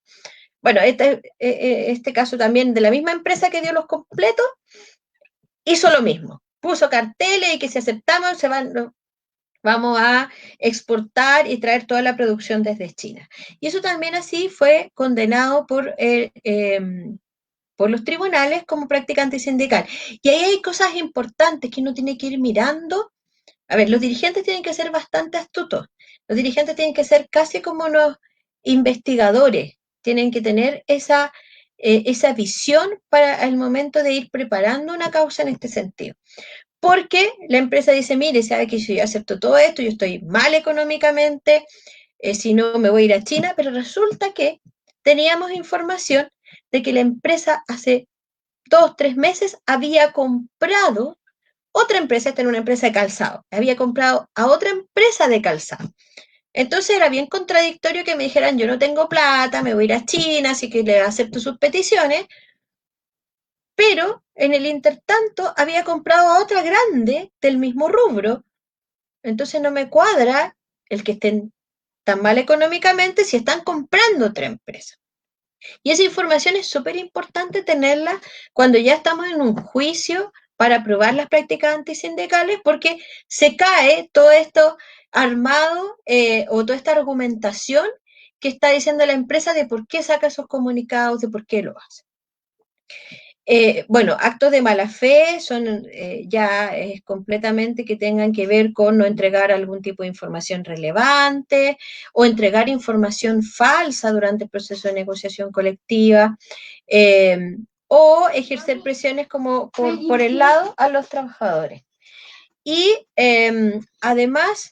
Bueno, este caso también de la misma empresa que dio los completos, hizo lo mismo. Puso carteles y que si aceptamos vamos a exportar y traer toda la producción desde China. Y eso también así fue condenado por los tribunales como práctica antisindical. Y ahí hay cosas importantes que uno tiene que ir mirando. A ver, los dirigentes tienen que ser bastante astutos. Los dirigentes tienen que ser casi como unos investigadores. Tienen que tener esa visión para el momento de ir preparando una causa en este sentido. Porque la empresa dice, mire, sabe que yo acepto todo esto, yo estoy mal económicamente, si no me voy a ir a China, pero resulta que teníamos información de que la empresa hace 2, 3 meses había comprado otra empresa, esta era una empresa de calzado, había comprado a otra empresa de calzado. Entonces era bien contradictorio que me dijeran, yo no tengo plata, me voy a ir a China, así que le acepto sus peticiones, pero en el intertanto había comprado a otra grande del mismo rubro, entonces no me cuadra el que estén tan mal económicamente si están comprando otra empresa. Y esa información es súper importante tenerla cuando ya estamos en un juicio para probar las prácticas antisindicales, porque se cae todo esto armado o toda esta argumentación que está diciendo la empresa de por qué saca esos comunicados, de por qué lo hace. Bueno, actos de mala fe son ya completamente que tengan que ver con no entregar algún tipo de información relevante o entregar información falsa durante el proceso de negociación colectiva o ejercer presiones como por el lado a los trabajadores. Y además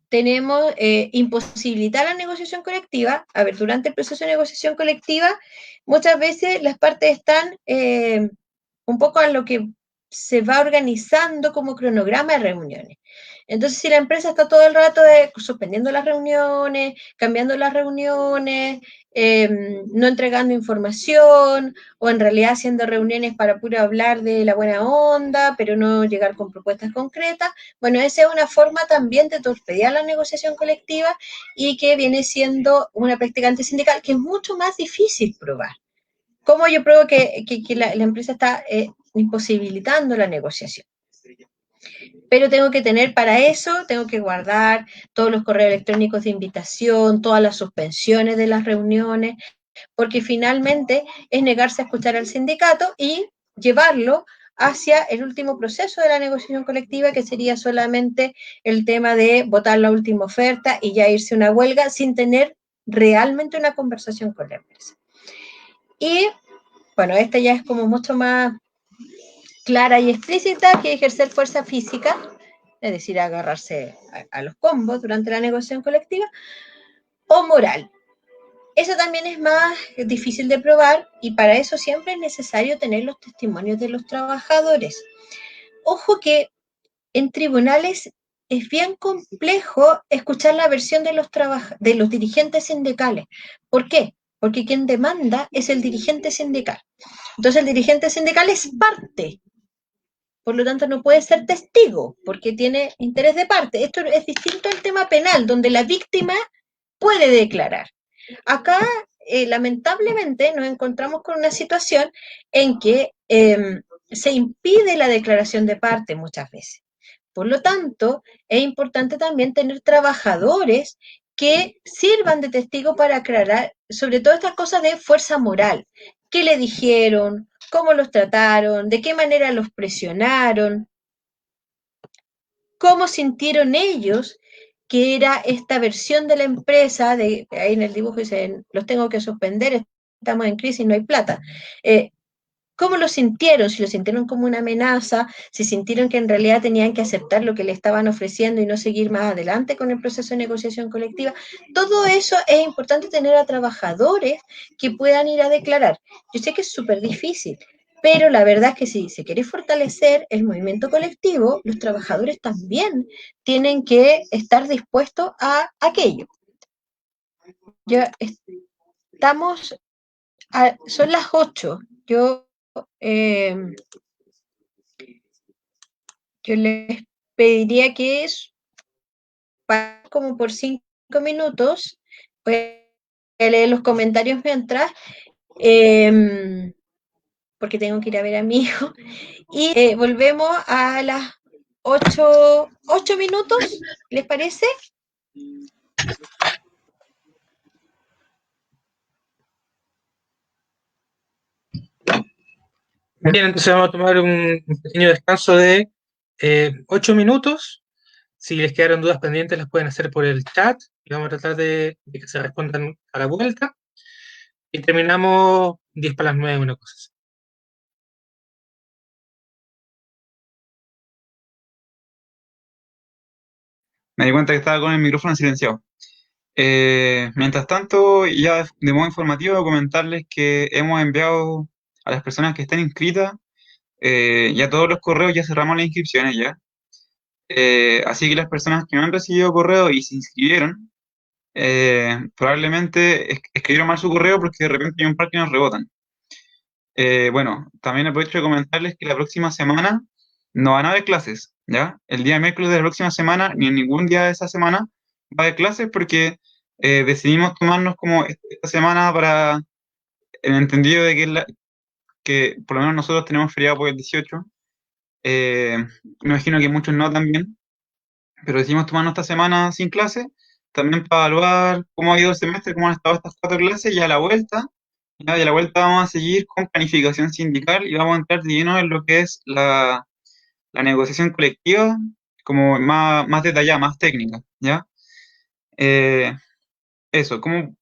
tenemos imposibilitar la negociación colectiva. A ver, durante el proceso de negociación colectiva, muchas veces las partes están un poco a lo que se va organizando como cronograma de reuniones. Entonces, si la empresa está todo el rato suspendiendo las reuniones, cambiando las reuniones, no entregando información, o en realidad haciendo reuniones para puro hablar de la buena onda, pero no llegar con propuestas concretas, bueno, esa es una forma también de torpedear la negociación colectiva y que viene siendo una práctica antisindical que es mucho más difícil probar. ¿Cómo yo pruebo que la empresa está imposibilitando la negociación? Pero tengo que tener para eso, tengo que guardar todos los correos electrónicos de invitación, todas las suspensiones de las reuniones, porque finalmente es negarse a escuchar al sindicato y llevarlo hacia el último proceso de la negociación colectiva, que sería solamente el tema de votar la última oferta y ya irse a una huelga sin tener realmente una conversación con la empresa. Y bueno, esta ya es como mucho más clara y explícita que ejercer fuerza física, es decir, agarrarse a los combos durante la negociación colectiva, o moral. Eso también es más difícil de probar y para eso siempre es necesario tener los testimonios de los trabajadores. Ojo que en tribunales es bien complejo escuchar la versión de los dirigentes sindicales. ¿Por qué? Porque quien demanda es el dirigente sindical. Entonces el dirigente sindical es parte, por lo tanto no puede ser testigo, porque tiene interés de parte. Esto es distinto al tema penal, donde la víctima puede declarar. Acá, lamentablemente, nos encontramos con una situación en que se impide la declaración de parte muchas veces. Por lo tanto, es importante también tener trabajadores que sirvan de testigo para aclarar sobre todo estas cosas de fuerza moral. ¿Qué le dijeron? ¿Cómo los trataron? ¿De qué manera los presionaron? ¿Cómo sintieron ellos que era esta versión de la empresa? Ahí en el dibujo dicen, los tengo que suspender, estamos en crisis, no hay plata. ¿Cómo lo sintieron? Si lo sintieron como una amenaza, si sintieron que en realidad tenían que aceptar lo que le estaban ofreciendo y no seguir más adelante con el proceso de negociación colectiva. Todo eso es importante tener a trabajadores que puedan ir a declarar. Yo sé que es súper difícil, pero la verdad es que si se quiere fortalecer el movimiento colectivo, los trabajadores también tienen que estar dispuestos a aquello. Ya estamos, son las 8. Yo les pediría que como por 5 minutos, voy a leer los comentarios mientras, porque tengo que ir a ver a mi hijo, y volvemos a las 8 minutos, ¿les parece? Bien, entonces vamos a tomar un pequeño descanso de 8 minutos. Si les quedaron dudas pendientes, las pueden hacer por el chat y vamos a tratar de que se respondan a la vuelta. Y terminamos 10 para las 9, una cosa así. Me di cuenta que estaba con el micrófono silenciado. Mientras tanto, ya de modo informativo, comentarles que hemos enviado a las personas que están inscritas, ya todos los correos, ya cerramos las inscripciones ya. Así que las personas que no han recibido correo y se inscribieron, probablemente escribieron mal su correo porque de repente hay un par que nos rebotan. Bueno, también aprovecho de comentarles que la próxima semana no van a haber clases, ¿ya? El día miércoles de la próxima semana, ni en ningún día de esa semana va a haber clases porque decidimos tomarnos como esta semana para, en el entendido de que por lo menos nosotros tenemos feriado por el 18, me imagino que muchos no también, pero decidimos tomarnos esta semana sin clase, también para evaluar cómo ha ido el semestre, cómo han estado estas 4 clases, y a la vuelta, vamos a seguir con planificación sindical y vamos a entrar de lleno en lo que es la negociación colectiva, como más detallada, más técnica, ¿ya? Eso, ¿cómo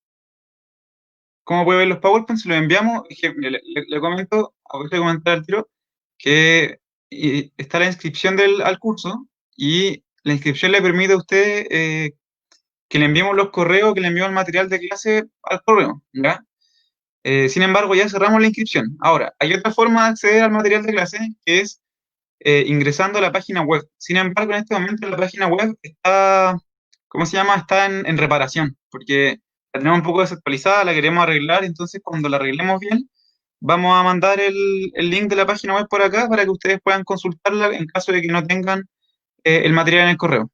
puede ver los PowerPoint? Se los enviamos, le comento, aprovecho de comentar al tiro, que está la inscripción al curso, y la inscripción le permite a usted que le enviemos los correos, que le enviemos el material de clase al correo, ¿ya? Sin embargo, ya cerramos la inscripción. Ahora, hay otra forma de acceder al material de clase, que es ingresando a la página web. Sin embargo, en este momento la página web está, ¿cómo se llama? Está en reparación, porque la tenemos un poco desactualizada, la queremos arreglar, entonces cuando la arreglemos bien, vamos a mandar el link de la página web por acá para que ustedes puedan consultarla en caso de que no tengan el material en el correo.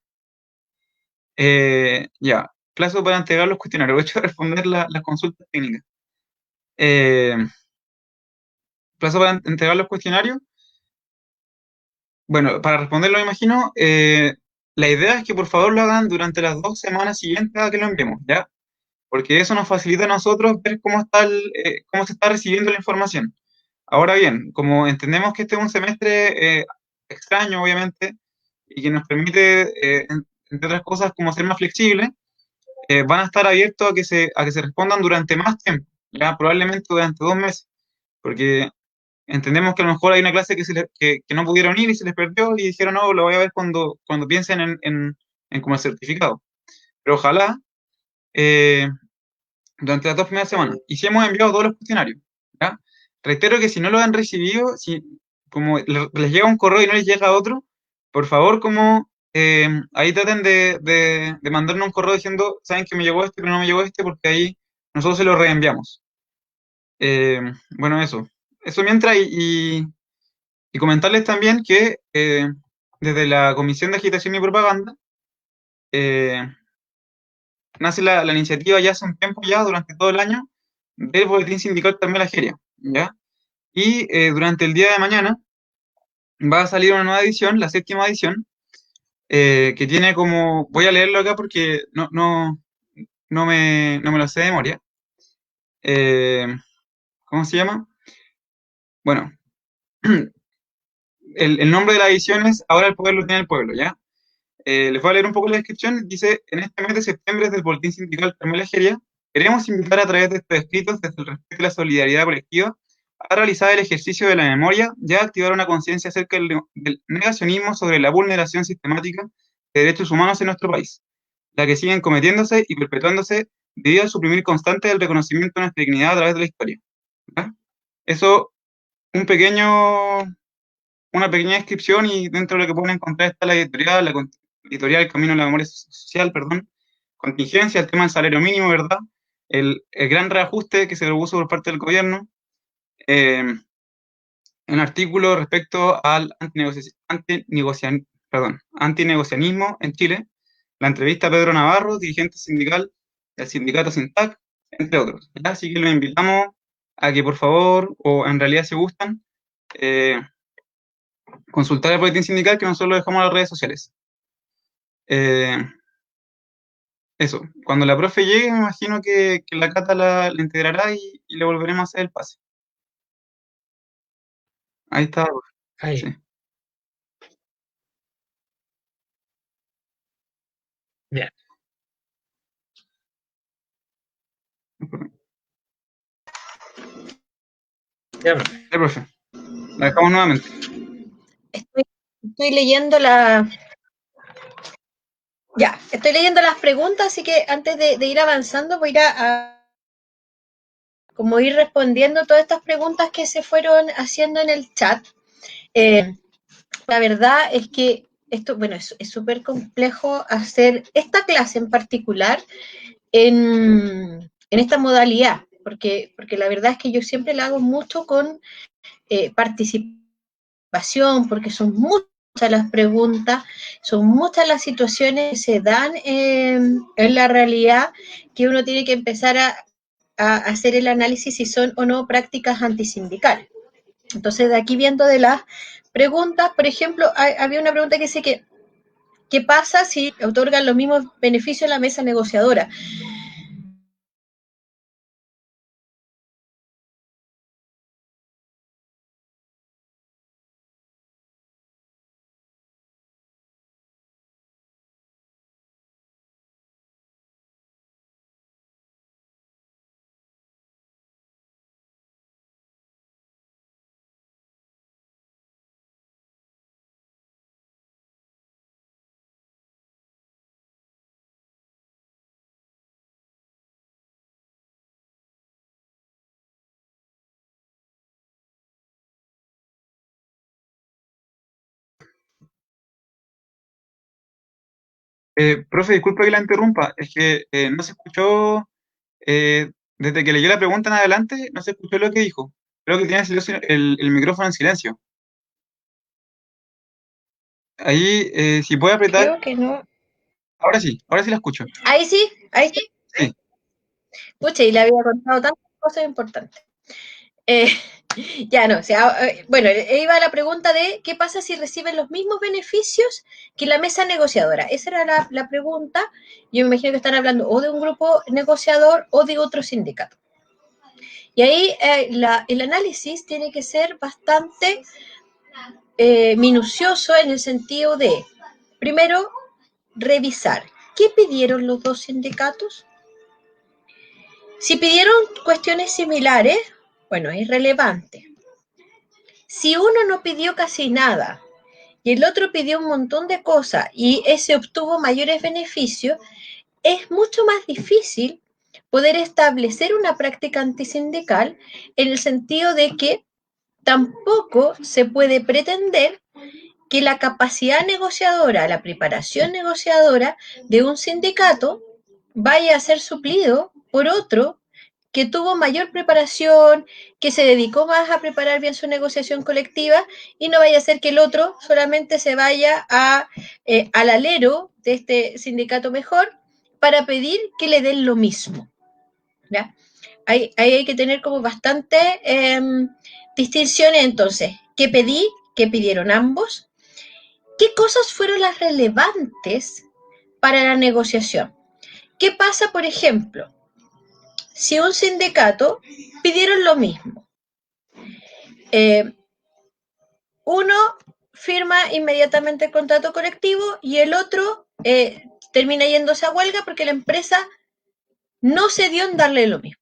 Ya, plazo para entregar los cuestionarios. Voy a responder las consultas técnicas. Plazo para entregar los cuestionarios. Bueno, para responderlo, me imagino, la idea es que por favor lo hagan durante las 2 semanas siguientes a que lo enviemos, ¿ya? Porque eso nos facilita a nosotros ver cómo se está recibiendo la información. Ahora bien, como entendemos que este es un semestre extraño, obviamente, y que nos permite, entre otras cosas, como ser más flexibles, van a estar abiertos a que se respondan durante más tiempo, ya probablemente durante 2 meses, porque entendemos que a lo mejor hay una clase que no pudieron ir y se les perdió y dijeron, no, lo voy a ver cuando piensen en como el certificado. Pero ojalá durante las 2 primeras semanas. Y si hemos enviado todos los cuestionarios, ¿ya? Reitero que si no lo han recibido, si como les llega un correo y no les llega otro, por favor, como ahí traten de mandarnos un correo diciendo, saben que me llegó este, pero no me llegó este, porque ahí nosotros se lo reenviamos. Bueno, eso. Eso mientras, y comentarles también que desde la Comisión de Agitación y Propaganda nace la iniciativa ya hace un tiempo ya, durante todo el año, del Boletín Sindical Carmela Geria, ¿ya? Y durante el día de mañana va a salir una nueva edición, la 7ª edición, que tiene como, voy a leerlo acá porque no me lo sé de memoria. ¿Cómo se llama? Bueno, el nombre de la edición es Ahora el poder lo tiene el pueblo, ¿ya? Les voy a leer un poco la descripción. Dice, en este mes de septiembre del Boletín Sindical Carmela Geria, queremos invitar a través de estos escritos, desde el respeto y la solidaridad colectiva, a realizar el ejercicio de la memoria y a activar una conciencia acerca del negacionismo sobre la vulneración sistemática de derechos humanos en nuestro país, la que siguen cometiéndose y perpetuándose debido al suprimir constante del reconocimiento de nuestra dignidad a través de la historia. ¿Ya? Eso, un pequeño, una pequeña descripción, y dentro de lo que pueden encontrar está la editorial Camino a la Memoria Social, perdón, contingencia, el tema del salario mínimo, ¿verdad? El gran reajuste que se propuso por parte del gobierno, un artículo respecto al antinegocianismo en Chile, la entrevista a Pedro Navarro, dirigente sindical del sindicato SINTAC, entre otros. ¿Ya? Así que los invitamos a que por favor, o en realidad si gustan, consultar el boletín sindical, que nosotros lo dejamos en las redes sociales. Eso, cuando la profe llegue, me imagino que la Cata la integrará y le volveremos a hacer el pase. Ahí está, profe. Ahí. Sí. Bien. Ya, profe. Sí, profe. La dejamos nuevamente. Estoy leyendo la... Ya, estoy leyendo las preguntas, así que antes de ir avanzando voy a como ir respondiendo todas estas preguntas que se fueron haciendo en el chat. La verdad es que esto, bueno, es súper complejo hacer esta clase en particular en esta modalidad, porque la verdad es que yo siempre la hago mucho con participación, porque son muchas las preguntas, son muchas las situaciones que se dan en la realidad, que uno tiene que empezar a hacer el análisis si son o no prácticas antisindicales. Entonces, de aquí viendo de las preguntas, por ejemplo, había una pregunta que dice que ¿qué pasa si otorgan los mismos beneficios a la mesa negociadora? Profe, disculpe que la interrumpa, es que no se escuchó, desde que leyó la pregunta en adelante, no se escuchó lo que dijo. Creo que tiene el micrófono en silencio. Ahí, si puede apretar, Creo que no. ahora sí la escucho. Ahí sí, ahí sí. Sí. Pucha, y le había contado tantas cosas importantes. Ya no, o sea, bueno, iba la pregunta de ¿qué pasa si reciben los mismos beneficios que la mesa negociadora? Esa era la pregunta. Yo me imagino que están hablando o de un grupo negociador o de otro sindicato. Y ahí el análisis tiene que ser bastante minucioso en el sentido de, primero, revisar qué pidieron los dos sindicatos. Si pidieron cuestiones similares, bueno, es relevante. Si uno no pidió casi nada y el otro pidió un montón de cosas y ese obtuvo mayores beneficios, es mucho más difícil poder establecer una práctica antisindical en el sentido de que tampoco se puede pretender que la capacidad negociadora, la preparación negociadora de un sindicato vaya a ser suplido por otro que tuvo mayor preparación, que se dedicó más a preparar bien su negociación colectiva y no vaya a ser que el otro solamente se vaya al alero de este sindicato mejor para pedir que le den lo mismo. ¿Ya? Ahí hay que tener como bastante distinciones entonces. ¿Qué pedí? ¿Qué pidieron ambos? ¿Qué cosas fueron las relevantes para la negociación? ¿Qué pasa, por ejemplo, si un sindicato pidieron lo mismo? Uno firma inmediatamente el contrato colectivo y el otro termina yéndose a huelga porque la empresa no se dio en darle lo mismo.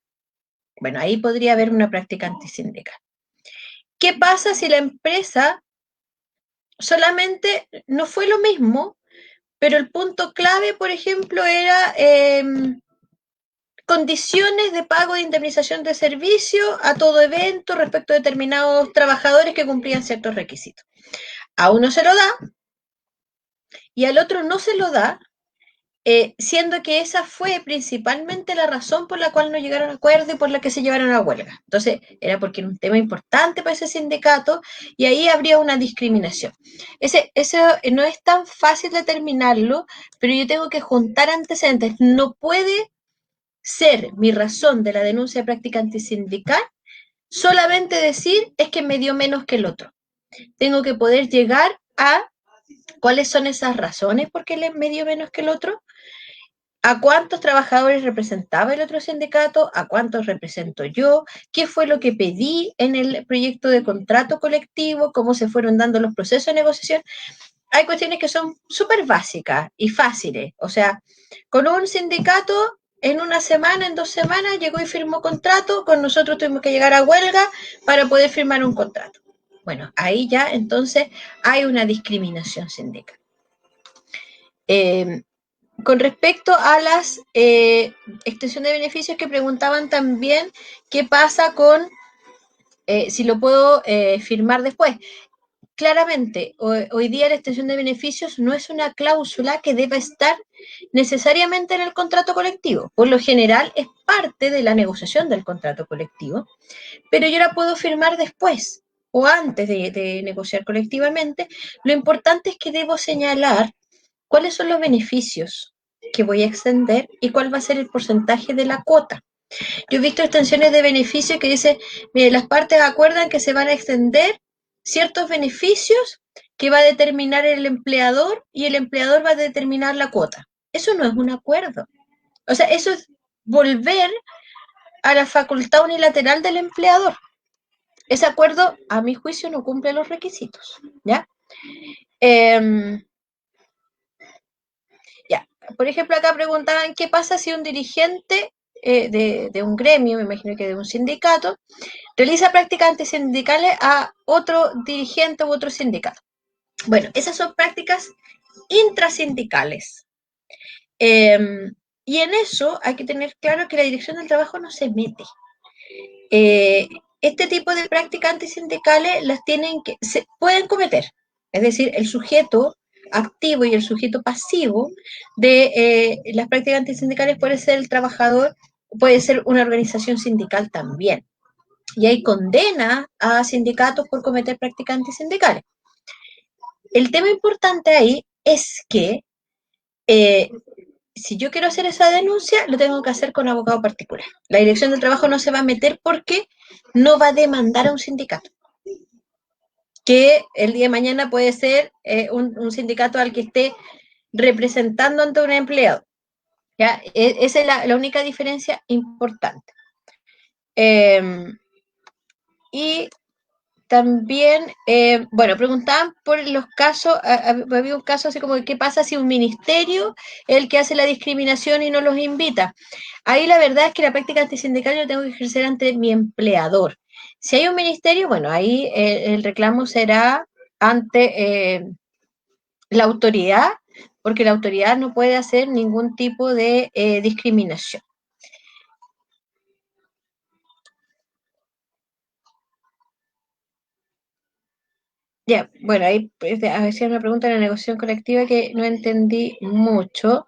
Bueno, ahí podría haber una práctica antisindical. ¿Qué pasa si la empresa solamente no fue lo mismo, pero el punto clave, por ejemplo, era condiciones de pago de indemnización de servicio a todo evento respecto a determinados trabajadores que cumplían ciertos requisitos? A uno se lo da y al otro no se lo da, siendo que esa fue principalmente la razón por la cual no llegaron a acuerdo y por la que se llevaron a huelga. Entonces, era porque era un tema importante para ese sindicato y ahí habría una discriminación. Eso no es tan fácil determinarlo, pero yo tengo que juntar antecedentes. No puede ser mi razón de la denuncia de práctica antisindical solamente decir es que me dio menos que el otro. Tengo que poder llegar a cuáles son esas razones por qué me dio menos que el otro, a cuántos trabajadores representaba el otro sindicato, a cuántos represento yo, qué fue lo que pedí en el proyecto de contrato colectivo, cómo se fueron dando los procesos de negociación. Hay cuestiones que son súper básicas y fáciles. O sea, con un sindicato en una semana, en 2 semanas, llegó y firmó contrato, con nosotros tuvimos que llegar a huelga para poder firmar un contrato. Bueno, ahí ya entonces hay una discriminación sindical. Con respecto a las extensión de beneficios que preguntaban también, ¿qué pasa con si lo puedo firmar después? Claramente, hoy día la extensión de beneficios no es una cláusula que deba estar necesariamente en el contrato colectivo. Por lo general es parte de la negociación del contrato colectivo, pero yo la puedo firmar después o antes de negociar colectivamente. Lo importante es que debo señalar cuáles son los beneficios que voy a extender y cuál va a ser el porcentaje de la cuota. Yo he visto extensiones de beneficios que dice, mire, las partes acuerdan que se van a extender ciertos beneficios que va a determinar el empleador y el empleador va a determinar la cuota. Eso no es un acuerdo. O sea, eso es volver a la facultad unilateral del empleador. Ese acuerdo, a mi juicio, no cumple los requisitos, ¿ya? Por ejemplo, acá preguntaban qué pasa si un dirigente de un gremio, me imagino que de un sindicato, realiza prácticas antisindicales a otro dirigente u otro sindicato. Bueno, esas son prácticas intrasindicales. Y en eso hay que tener claro que la Dirección del Trabajo no se mete. Este tipo de prácticas antisindicales se pueden cometer. Es decir, el sujeto activo y el sujeto pasivo de las prácticas antisindicales puede ser el trabajador, puede ser una organización sindical también. Y hay condena a sindicatos por cometer prácticas antisindicales. El tema importante ahí es que si yo quiero hacer esa denuncia, lo tengo que hacer con abogado particular. La Dirección del Trabajo no se va a meter porque no va a demandar a un sindicato. Que el día de mañana puede ser un sindicato al que esté representando ante un empleado. ¿Ya? Esa es la única diferencia importante. Y también, bueno, preguntaban por los casos, había un caso así como, ¿qué pasa si un ministerio es el que hace la discriminación y no los invita? Ahí la verdad es que la práctica antisindical yo tengo que ejercer ante mi empleador. Si hay un ministerio, bueno, ahí el reclamo será ante la autoridad, porque la autoridad no puede hacer ningún tipo de discriminación. Ya, bueno, ahí pues, a ver si una pregunta de la negociación colectiva que no entendí mucho.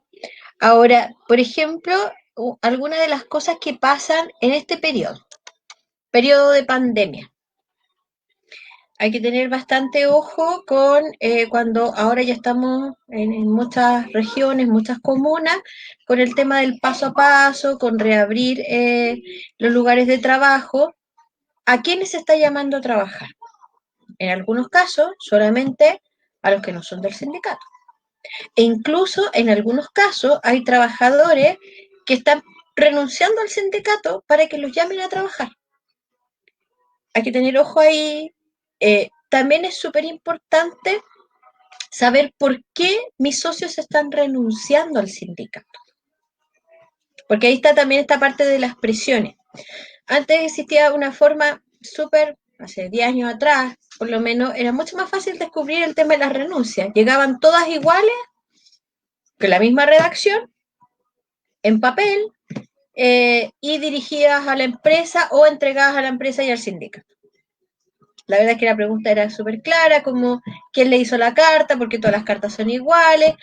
Ahora, por ejemplo, algunas de las cosas que pasan en este periodo de pandemia. Hay que tener bastante ojo con cuando ahora ya estamos en muchas regiones, muchas comunas, con el tema del paso a paso, con reabrir los lugares de trabajo. ¿A quiénes se está llamando a trabajar? En algunos casos, solamente a los que no son del sindicato. E incluso en algunos casos hay trabajadores que están renunciando al sindicato para que los llamen a trabajar. Hay que tener ojo ahí. También es súper importante saber por qué mis socios están renunciando al sindicato. Porque ahí está también esta parte de las presiones. Antes existía una forma súper, hace 10 años atrás, por lo menos, era mucho más fácil descubrir el tema de las renuncias. Llegaban todas iguales, con la misma redacción, en papel, y dirigidas a la empresa o entregadas a la empresa y al sindicato. La verdad es que la pregunta era súper clara, como quién le hizo la carta, porque todas las cartas son iguales.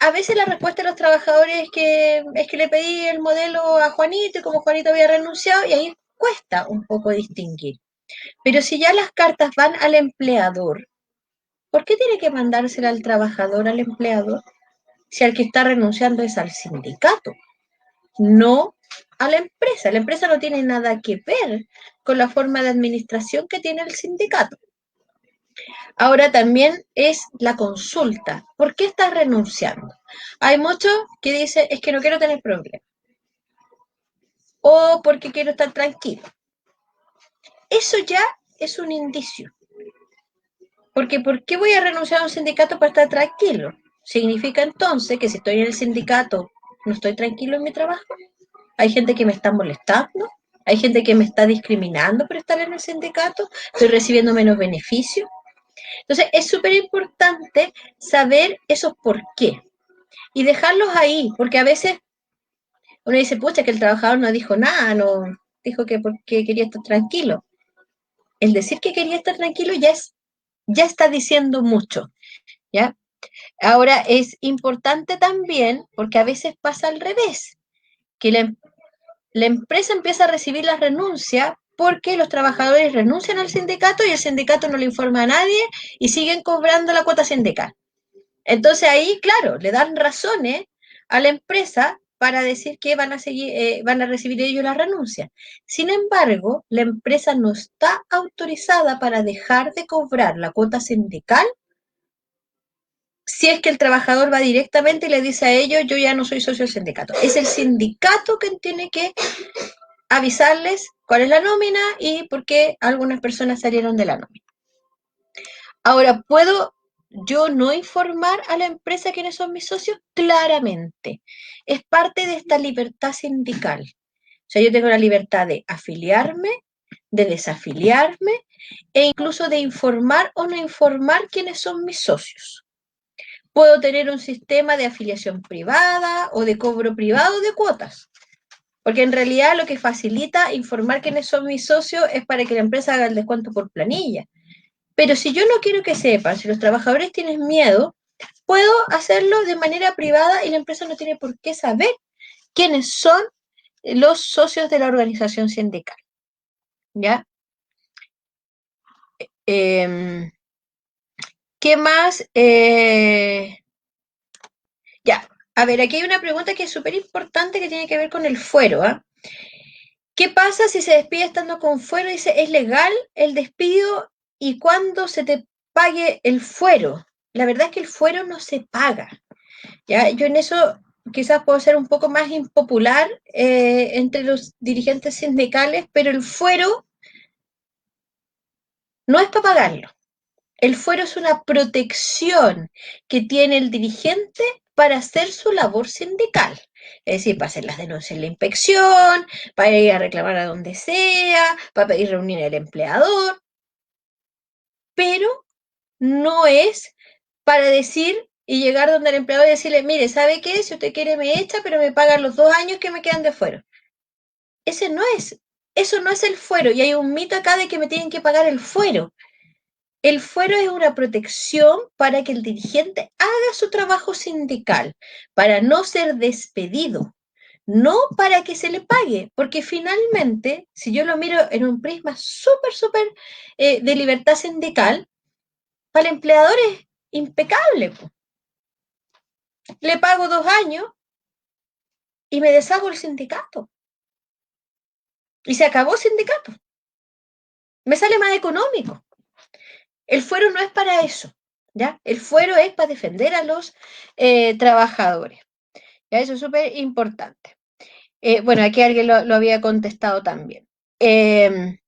A veces la respuesta de los trabajadores es que le pedí el modelo a Juanito y como Juanito había renunciado, y ahí cuesta un poco distinguir. Pero si ya las cartas van al empleador, ¿por qué tiene que mandársela al trabajador al empleador? Si al que está renunciando es al sindicato, no a la empresa. La empresa no tiene nada que ver con la forma de administración que tiene el sindicato. Ahora también es la consulta. ¿Por qué estás renunciando? Hay muchos que dicen, es que no quiero tener problemas. O porque quiero estar tranquilo. Eso ya es un indicio. Porque ¿por qué voy a renunciar a un sindicato para estar tranquilo? Significa entonces que si estoy en el sindicato, no estoy tranquilo en mi trabajo. Hay gente que me está molestando. Hay gente que me está discriminando por estar en el sindicato. Estoy recibiendo menos beneficios. Entonces, es súper importante saber esos por qué y dejarlos ahí, porque a veces uno dice, pucha, que el trabajador no dijo nada, no dijo que porque quería estar tranquilo. El decir que quería estar tranquilo ya está diciendo mucho, ¿ya? Ahora, es importante también, porque a veces pasa al revés, que la empresa empieza a recibir las renuncias porque los trabajadores renuncian al sindicato y el sindicato no le informa a nadie y siguen cobrando la cuota sindical. Entonces ahí, claro, le dan razones a la empresa para decir que van a recibir ellos la renuncia. Sin embargo, la empresa no está autorizada para dejar de cobrar la cuota sindical si es que el trabajador va directamente y le dice a ellos, yo ya no soy socio del sindicato. Es el sindicato quien tiene que avisarles cuál es la nómina y por qué algunas personas salieron de la nómina. Ahora, ¿puedo yo no informar a la empresa quiénes son mis socios? Claramente. Es parte de esta libertad sindical. O sea, yo tengo la libertad de afiliarme, de desafiliarme e incluso de informar o no informar quiénes son mis socios. Puedo tener un sistema de afiliación privada o de cobro privado de cuotas. Porque en realidad lo que facilita informar quiénes son mis socios es para que la empresa haga el descuento por planilla. Pero si yo no quiero que sepan, si los trabajadores tienen miedo, puedo hacerlo de manera privada y la empresa no tiene por qué saber quiénes son los socios de la organización sindical. ¿Ya? ¿Qué más? Ya, a ver, aquí hay una pregunta que es súper importante que tiene que ver con el fuero. ¿Ah? ¿Qué pasa si se despide estando con fuero? Dice, ¿es legal el despido y cuándo se te pague el fuero? La verdad es que el fuero no se paga. ¿Ya? Yo en eso quizás puedo ser un poco más impopular entre los dirigentes sindicales, pero el fuero no es para pagarlo. El fuero es una protección que tiene el dirigente para hacer su labor sindical. Es decir, para hacer las denuncias en la inspección, para ir a reclamar a donde sea, para pedir reunión del empleador, pero no es para decir y llegar donde el empleador y decirle, mire, ¿sabe qué? Si usted quiere me echa, pero me pagan los 2 años que me quedan de fuero. Eso no es el fuero, y hay un mito acá de que me tienen que pagar el fuero. el fuero es una protección para que el dirigente haga su trabajo sindical, para no ser despedido, no para que se le pague, porque finalmente, si yo lo miro en un prisma súper de libertad sindical, para el empleador es impecable. Le pago 2 años y me deshago el sindicato. Y se acabó el sindicato. Me sale más económico. El fuero no es para eso, ¿ya? El fuero es para defender a los trabajadores. ¿Ya? Eso es súper importante. Bueno, aquí alguien lo había contestado también. Ya.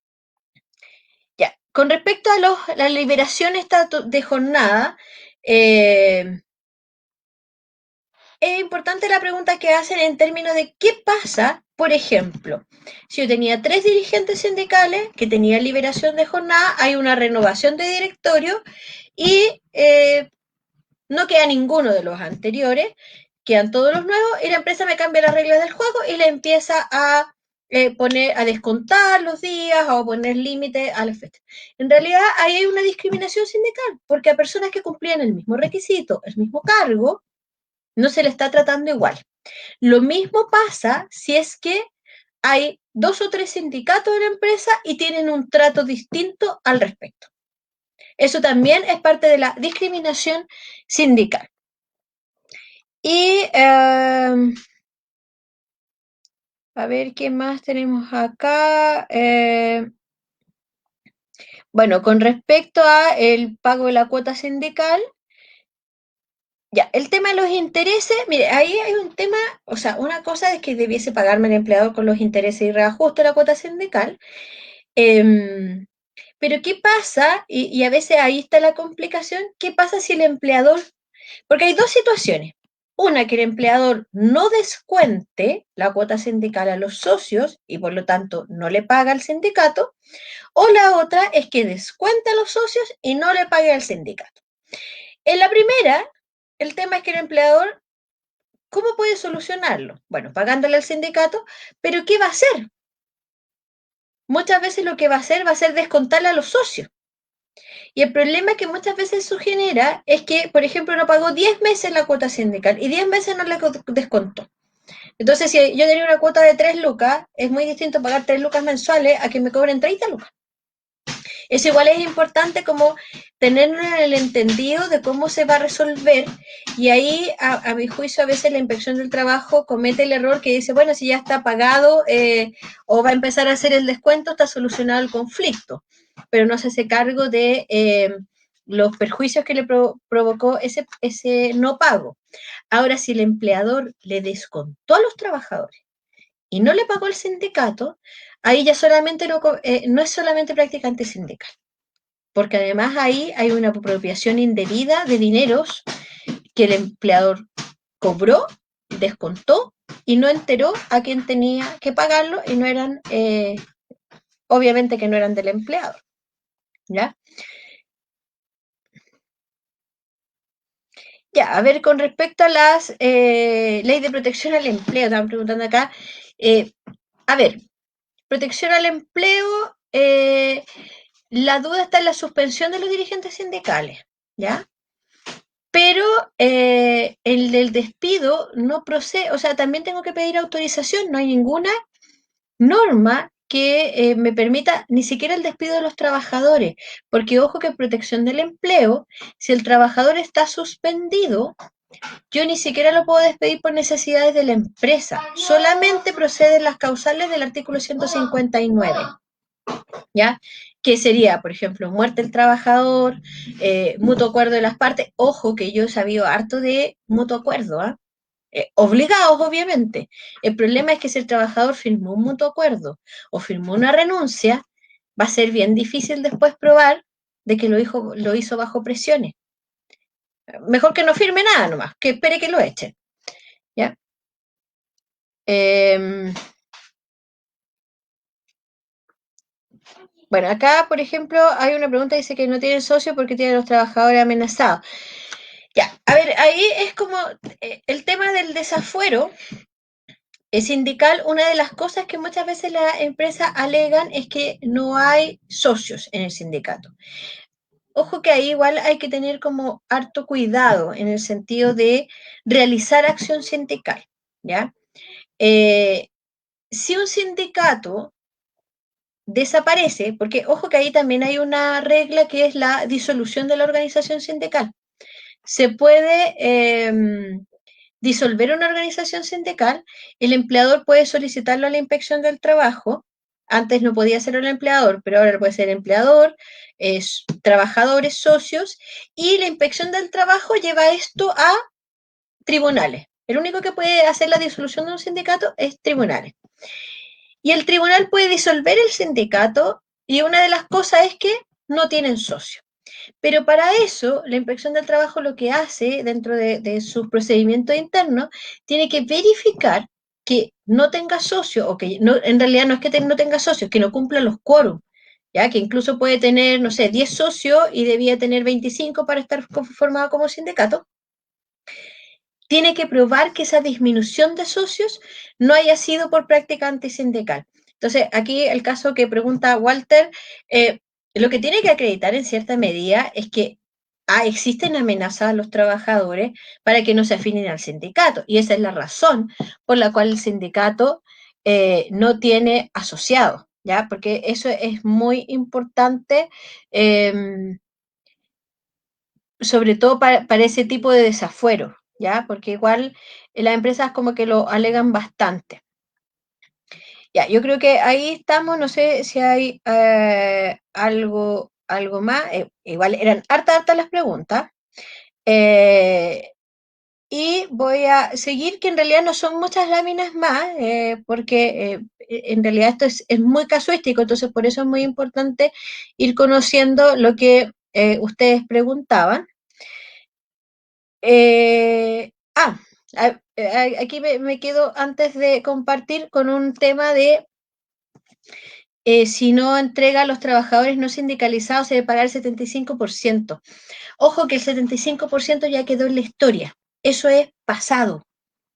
Con respecto a la liberación de jornada, es importante la pregunta que hacen en términos de qué pasa, por ejemplo, si yo tenía 3 dirigentes sindicales que tenían liberación de jornada, hay una renovación de directorio y no queda ninguno de los anteriores, quedan todos los nuevos y la empresa me cambia las reglas del juego y le empieza a a descontar los días o poner límite a la fecha. En realidad ahí hay una discriminación sindical, porque a personas que cumplían el mismo requisito, el mismo cargo, no se le está tratando igual. Lo mismo pasa si es que hay 2 o 3 sindicatos de la empresa y tienen un trato distinto al respecto. Eso también es parte de la discriminación sindical. Y a ver qué más tenemos acá. Bueno, con respecto a el pago de la cuota sindical, ya, el tema de los intereses, mire, ahí hay un tema, o sea, una cosa es que debiese pagarme el empleador con los intereses y reajuste la cuota sindical, pero ¿qué pasa? Y a veces ahí está la complicación, ¿qué pasa si el empleador, porque hay 2 situaciones, una que el empleador no descuente la cuota sindical a los socios y por lo tanto no le paga al sindicato, o la otra es que descuente a los socios y no le pague al sindicato. En la primera, el tema es que el empleador, ¿cómo puede solucionarlo? Bueno, pagándole al sindicato, pero ¿qué va a hacer? Muchas veces lo que va a hacer descontarle a los socios. Y el problema que muchas veces eso genera es que, por ejemplo, no pagó 10 meses la cuota sindical y 10 meses no le descontó. Entonces, si yo tenía una cuota de 3 lucas, es muy distinto pagar 3 lucas mensuales a que me cobren 30 lucas. Eso igual es importante como tener el entendido de cómo se va a resolver y ahí a mi juicio a veces la inspección del trabajo comete el error que dice, bueno, si ya está pagado o va a empezar a hacer el descuento, está solucionado el conflicto, pero no se hace cargo de los perjuicios que le provocó ese no pago. Ahora, si el empleador le descontó a los trabajadores y no le pagó el sindicato, ahí ya solamente no es solamente práctica antisindical, porque además ahí hay una apropiación indebida de dineros que el empleador cobró, descontó y no enteró a quien tenía que pagarlo y no eran, obviamente que no eran del empleador. ¿Ya? Ya, a ver, con respecto a las leyes de protección al empleo, estaban preguntando acá. A ver, protección al empleo, la duda está en la suspensión de los dirigentes sindicales, ¿ya? Pero el del despido no procede, o sea, también tengo que pedir autorización, no hay ninguna norma que me permita ni siquiera el despido de los trabajadores, porque ojo que en protección del empleo, si el trabajador está suspendido, yo ni siquiera lo puedo despedir por necesidades de la empresa, solamente proceden las causales del artículo 159. ¿Ya? Que sería, por ejemplo, muerte del trabajador, mutuo acuerdo de las partes. Ojo que yo he sabido harto de mutuo acuerdo, ¿ah? Obligados, obviamente. El problema es que si el trabajador firmó un mutuo acuerdo o firmó una renuncia, va a ser bien difícil después probar de que lo hizo bajo presiones. Mejor que no firme nada nomás, que espere que lo echen. ¿Ya? Bueno, acá, por ejemplo, hay una pregunta que dice que no tiene socio porque tiene a los trabajadores amenazados. Ya, a ver, ahí es como el tema del desafuero sindical, una de las cosas que muchas veces las empresas alegan es que no hay socios en el sindicato. ojo que ahí igual hay que tener como harto cuidado en el sentido de realizar acción sindical, ¿ya? Si un sindicato desaparece, porque ojo que ahí también hay una regla que es la disolución de la organización sindical. Se puede disolver una organización sindical, el empleador puede solicitarlo a la inspección del trabajo. Antes no podía ser el empleador, pero ahora puede ser empleador, trabajadores, socios, y la inspección del trabajo lleva esto a tribunales. El único que puede hacer la disolución de un sindicato es tribunales. Y el tribunal puede disolver el sindicato y una de las cosas es que no tienen socio. Pero para eso, la inspección del trabajo lo que hace dentro de sus procedimientos internos, tiene que verificar que no tenga socio, o que no, en realidad no es que no tenga socios, que no cumpla los quórum, ya que incluso puede tener, no sé, 10 socios y debía tener 25 para estar formado como sindicato. Tiene que probar que esa disminución de socios no haya sido por práctica antisindical. Entonces, aquí el caso que pregunta Walter, lo que tiene que acreditar en cierta medida es que existen amenazas a los trabajadores para que no se afinen al sindicato. Y esa es la razón por la cual el sindicato no tiene asociados, ¿ya? Porque eso es muy importante, sobre todo para ese tipo de desafuero, ¿ya? Porque igual las empresas como que lo alegan bastante. Ya, yo creo que ahí estamos, no sé si hay algo más. Igual eran hartas las preguntas. Y voy a seguir, que en realidad no son muchas láminas más, porque en realidad esto es muy casuístico, entonces por eso es muy importante ir conociendo lo que ustedes preguntaban. Aquí me quedo antes de compartir con un tema de si no entrega a los trabajadores no sindicalizados se debe pagar el 75%. Ojo que el 75% ya quedó en la historia. Eso es pasado,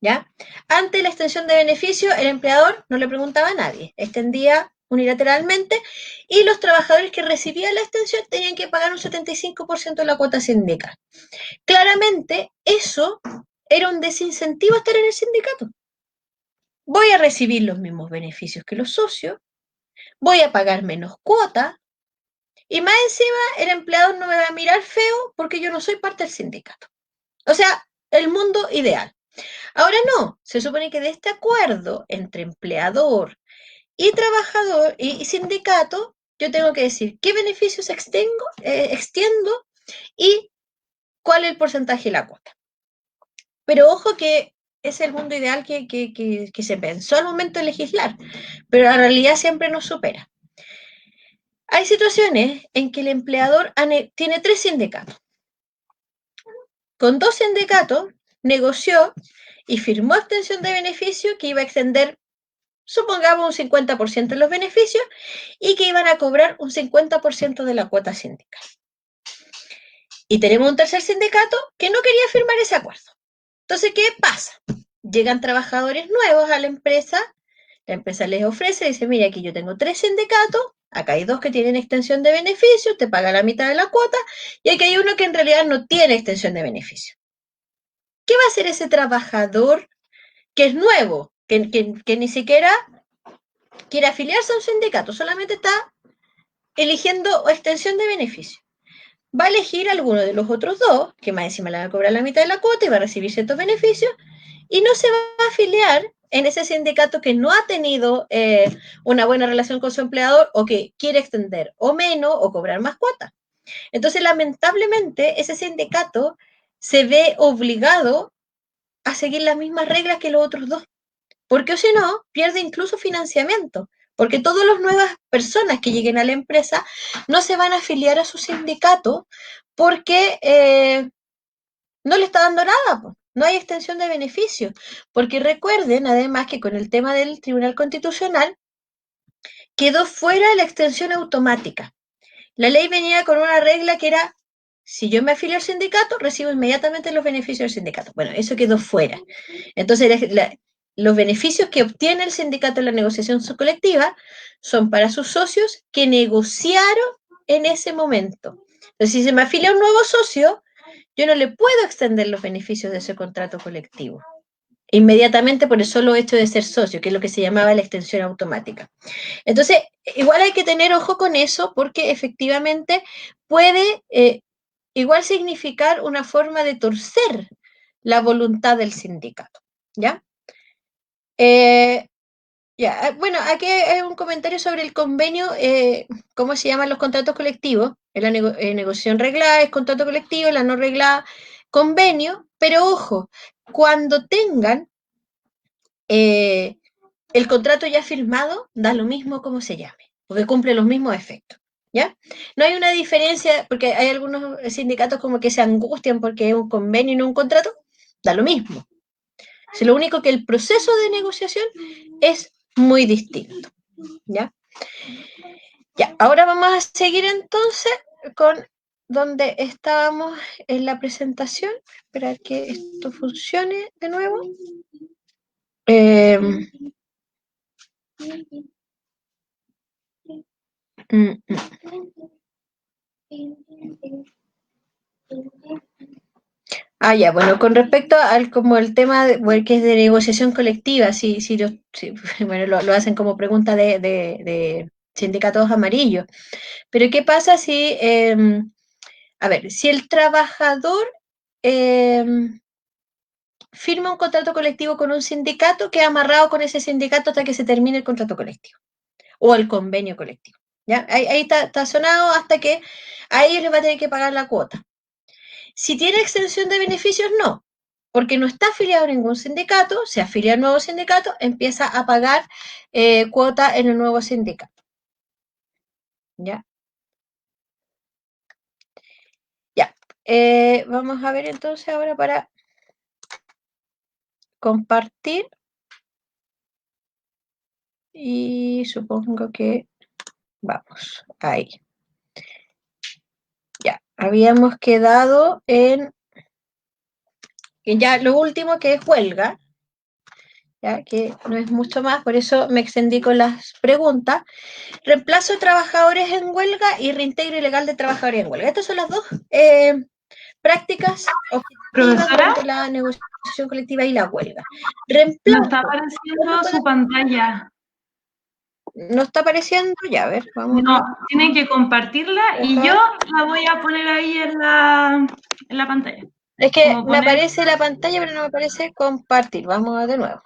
¿ya? Ante la extensión de beneficio, el empleador no le preguntaba a nadie, extendía unilateralmente y los trabajadores que recibían la extensión tenían que pagar un 75% de la cuota sindical. Claramente, eso era un desincentivo a estar en el sindicato. Voy a recibir los mismos beneficios que los socios, voy a pagar menos cuota y más encima el empleador no me va a mirar feo porque yo no soy parte del sindicato. O sea, el mundo ideal. Ahora no, se supone que de este acuerdo entre empleador y trabajador y sindicato, yo tengo que decir qué beneficios extiendo y cuál es el porcentaje de la cuota. Pero ojo que es el mundo ideal que se pensó al momento de legislar, pero la realidad siempre nos supera. Hay situaciones en que el empleador tiene 3 sindicatos. Con 2 sindicatos negoció y firmó extensión de beneficio que iba a extender, supongamos, un 50% de los beneficios y que iban a cobrar un 50% de la cuota sindical. Y tenemos un tercer sindicato que no quería firmar ese acuerdo. Entonces, ¿qué pasa? Llegan trabajadores nuevos a la empresa les ofrece, dice, mira, aquí yo tengo 3 sindicatos, acá hay 2 que tienen extensión de beneficio, te paga la mitad de la cuota, y aquí hay uno que en realidad no tiene extensión de beneficio. ¿Qué va a hacer ese trabajador que es nuevo, que ni siquiera quiere afiliarse a un sindicato, solamente está eligiendo extensión de beneficio? Va a elegir alguno de los otros 2, que más encima le va a cobrar la mitad de la cuota y va a recibir ciertos beneficios, y no se va a afiliar en ese sindicato que no ha tenido una buena relación con su empleador o que quiere extender o menos o cobrar más cuotas. Entonces, lamentablemente, ese sindicato se ve obligado a seguir las mismas reglas que los otros 2, porque o si no, pierde incluso financiamiento, porque todas las nuevas personas que lleguen a la empresa no se van a afiliar a su sindicato porque no le está dando nada, pues. No hay extensión de beneficios, porque recuerden además que con el tema del Tribunal Constitucional quedó fuera la extensión automática. La ley venía con una regla que era, si yo me afilio al sindicato, recibo inmediatamente los beneficios del sindicato. Bueno, eso quedó fuera. Entonces, los beneficios que obtiene el sindicato en la negociación colectiva son para sus socios que negociaron en ese momento. Entonces, si se me afilia un nuevo socio, yo no le puedo extender los beneficios de ese contrato colectivo inmediatamente por el solo hecho de ser socio, que es lo que se llamaba la extensión automática. Entonces, igual hay que tener ojo con eso porque efectivamente puede igual significar una forma de torcer la voluntad del sindicato, ¿ya? Bueno, aquí hay un comentario sobre el convenio, cómo se llaman los contratos colectivos. La negociación reglada es contrato colectivo, la no reglada convenio, pero ojo, cuando tengan el contrato ya firmado, da lo mismo cómo se llame, porque cumple los mismos efectos, ¿ya? No hay una diferencia, porque hay algunos sindicatos como que se angustian porque es un convenio y no un contrato, da lo mismo. Si lo único que el proceso de negociación es muy distinto, ¿ya? Ya, ahora vamos a seguir entonces con donde estábamos en la presentación. Esperar que esto funcione de nuevo. Ya, bueno, con respecto al como el tema que es de negociación colectiva, bueno, lo hacen como pregunta de sindicatos amarillos. Pero ¿qué pasa si, a ver, si el trabajador firma un contrato colectivo con un sindicato, queda amarrado con ese sindicato hasta que se termine el contrato colectivo o el convenio colectivo? ¿Ya? Ahí está sonado hasta que a ellos les va a tener que pagar la cuota. Si tiene extensión de beneficios, no, porque no está afiliado a ningún sindicato, se afilia al nuevo sindicato, empieza a pagar cuota en el nuevo sindicato. ¿Ya? Ya. Vamos a ver entonces ahora para compartir. Y supongo que vamos, ahí. Ya, habíamos quedado en ya lo último que es huelga, ya que no es mucho más, por eso me extendí con las preguntas. Reemplazo de trabajadores en huelga y reintegro ilegal de trabajadores en huelga. Estas son las dos prácticas objetivas durante la negociación colectiva y la huelga. No está apareciendo su pantalla. No está apareciendo, ya, a ver, vamos. No, tienen que compartirla y yo la voy a poner ahí en la pantalla. Es que me aparece la pantalla, pero no me aparece compartir. Vamos de nuevo.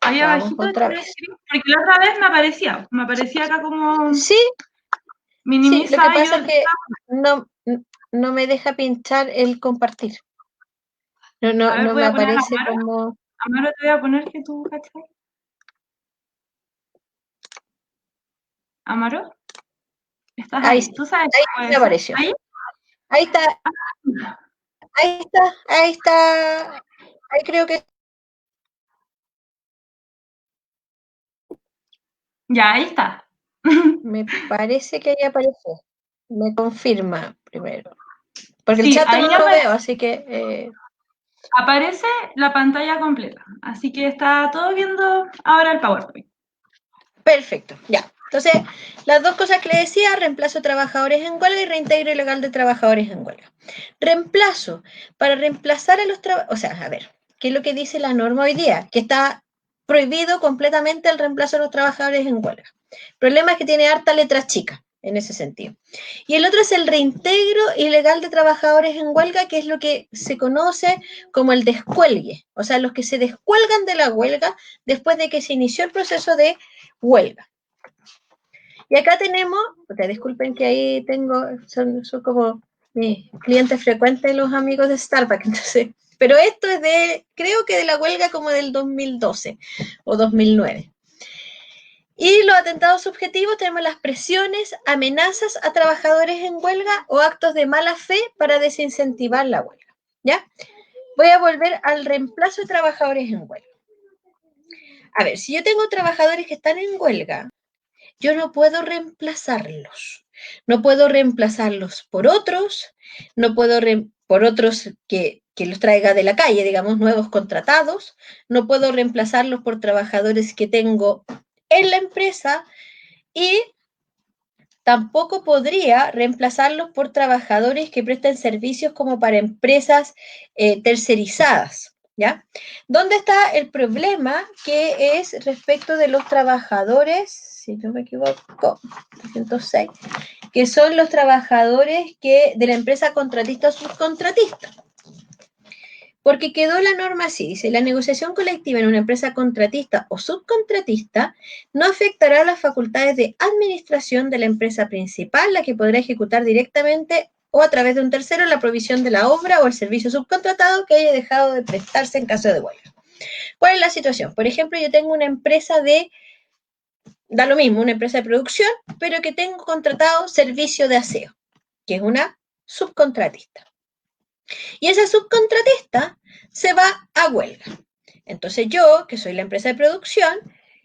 Ahí abajito, otra vez. porque la otra vez me aparecía acá como... Sí, minimiza. Sí, lo que pasa es que no me deja pinchar el compartir. No me aparece como... Amaro, te voy a poner que tú, ¿cachai? Amaro, ¿estás ahí? ¿Tú sabes ahí me apareció. Ahí está. Ahí está. Ahí creo que... Ya, ahí está. Me parece que ahí apareció. Me confirma primero. Porque sí, el chat no lo veo, así que... Aparece la pantalla completa. Así que está todo viendo ahora el PowerPoint. Perfecto, ya. Entonces, las dos cosas que le decía, reemplazo de trabajadores en huelga y reintegro ilegal de trabajadores en huelga. Reemplazo, para reemplazar a los trabajadores, o sea, a ver, ¿qué es lo que dice la norma hoy día? Que está prohibido completamente el reemplazo de los trabajadores en huelga. El problema es que tiene harta letra chica en ese sentido. Y el otro es el reintegro ilegal de trabajadores en huelga, que es lo que se conoce como el descuelgue, o sea, los que se descuelgan de la huelga después de que se inició el proceso de huelga. Y acá tenemos, disculpen que ahí tengo, son como mis clientes frecuentes los amigos de Starbucks, entonces, pero esto es creo que de la huelga como del 2012 o 2009. Y los atentados subjetivos tenemos las presiones, amenazas a trabajadores en huelga o actos de mala fe para desincentivar la huelga, ¿ya? Voy a volver al reemplazo de trabajadores en huelga. A ver, si yo tengo trabajadores que están en huelga, yo no puedo reemplazarlos. No puedo reemplazarlos por otros, no puedo por otros que los traiga de la calle, digamos, nuevos contratados, no puedo reemplazarlos por trabajadores que tengo en la empresa y tampoco podría reemplazarlos por trabajadores que presten servicios como para empresas tercerizadas, ¿ya? ¿Dónde está el problema? Que es respecto de los trabajadores, si no me equivoco, 306, que son los trabajadores de la empresa contratista o subcontratista. Porque quedó la norma así, dice, la negociación colectiva en una empresa contratista o subcontratista no afectará las facultades de administración de la empresa principal, la que podrá ejecutar directamente o a través de un tercero la provisión de la obra o el servicio subcontratado que haya dejado de prestarse en caso de huelga. ¿Cuál es la situación? Por ejemplo, yo tengo una empresa da lo mismo, una empresa de producción, pero que tengo contratado servicio de aseo, que es una subcontratista. Y esa subcontratista se va a huelga. Entonces yo, que soy la empresa de producción,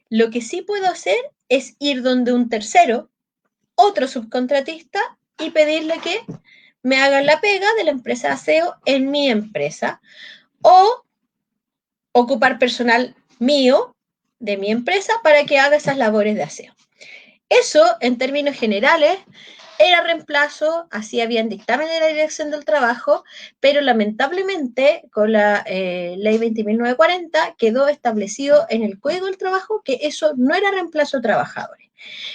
lo que sí puedo hacer es ir donde un tercero, otro subcontratista, y pedirle que me hagan la pega de la empresa de aseo en mi empresa, o ocupar personal mío de mi empresa para que haga esas labores de aseo. Eso, en términos generales, era reemplazo, así habían dictamen de la Dirección del Trabajo, pero lamentablemente con la Ley 20.940 quedó establecido en el Código del Trabajo que eso no era reemplazo de trabajadores.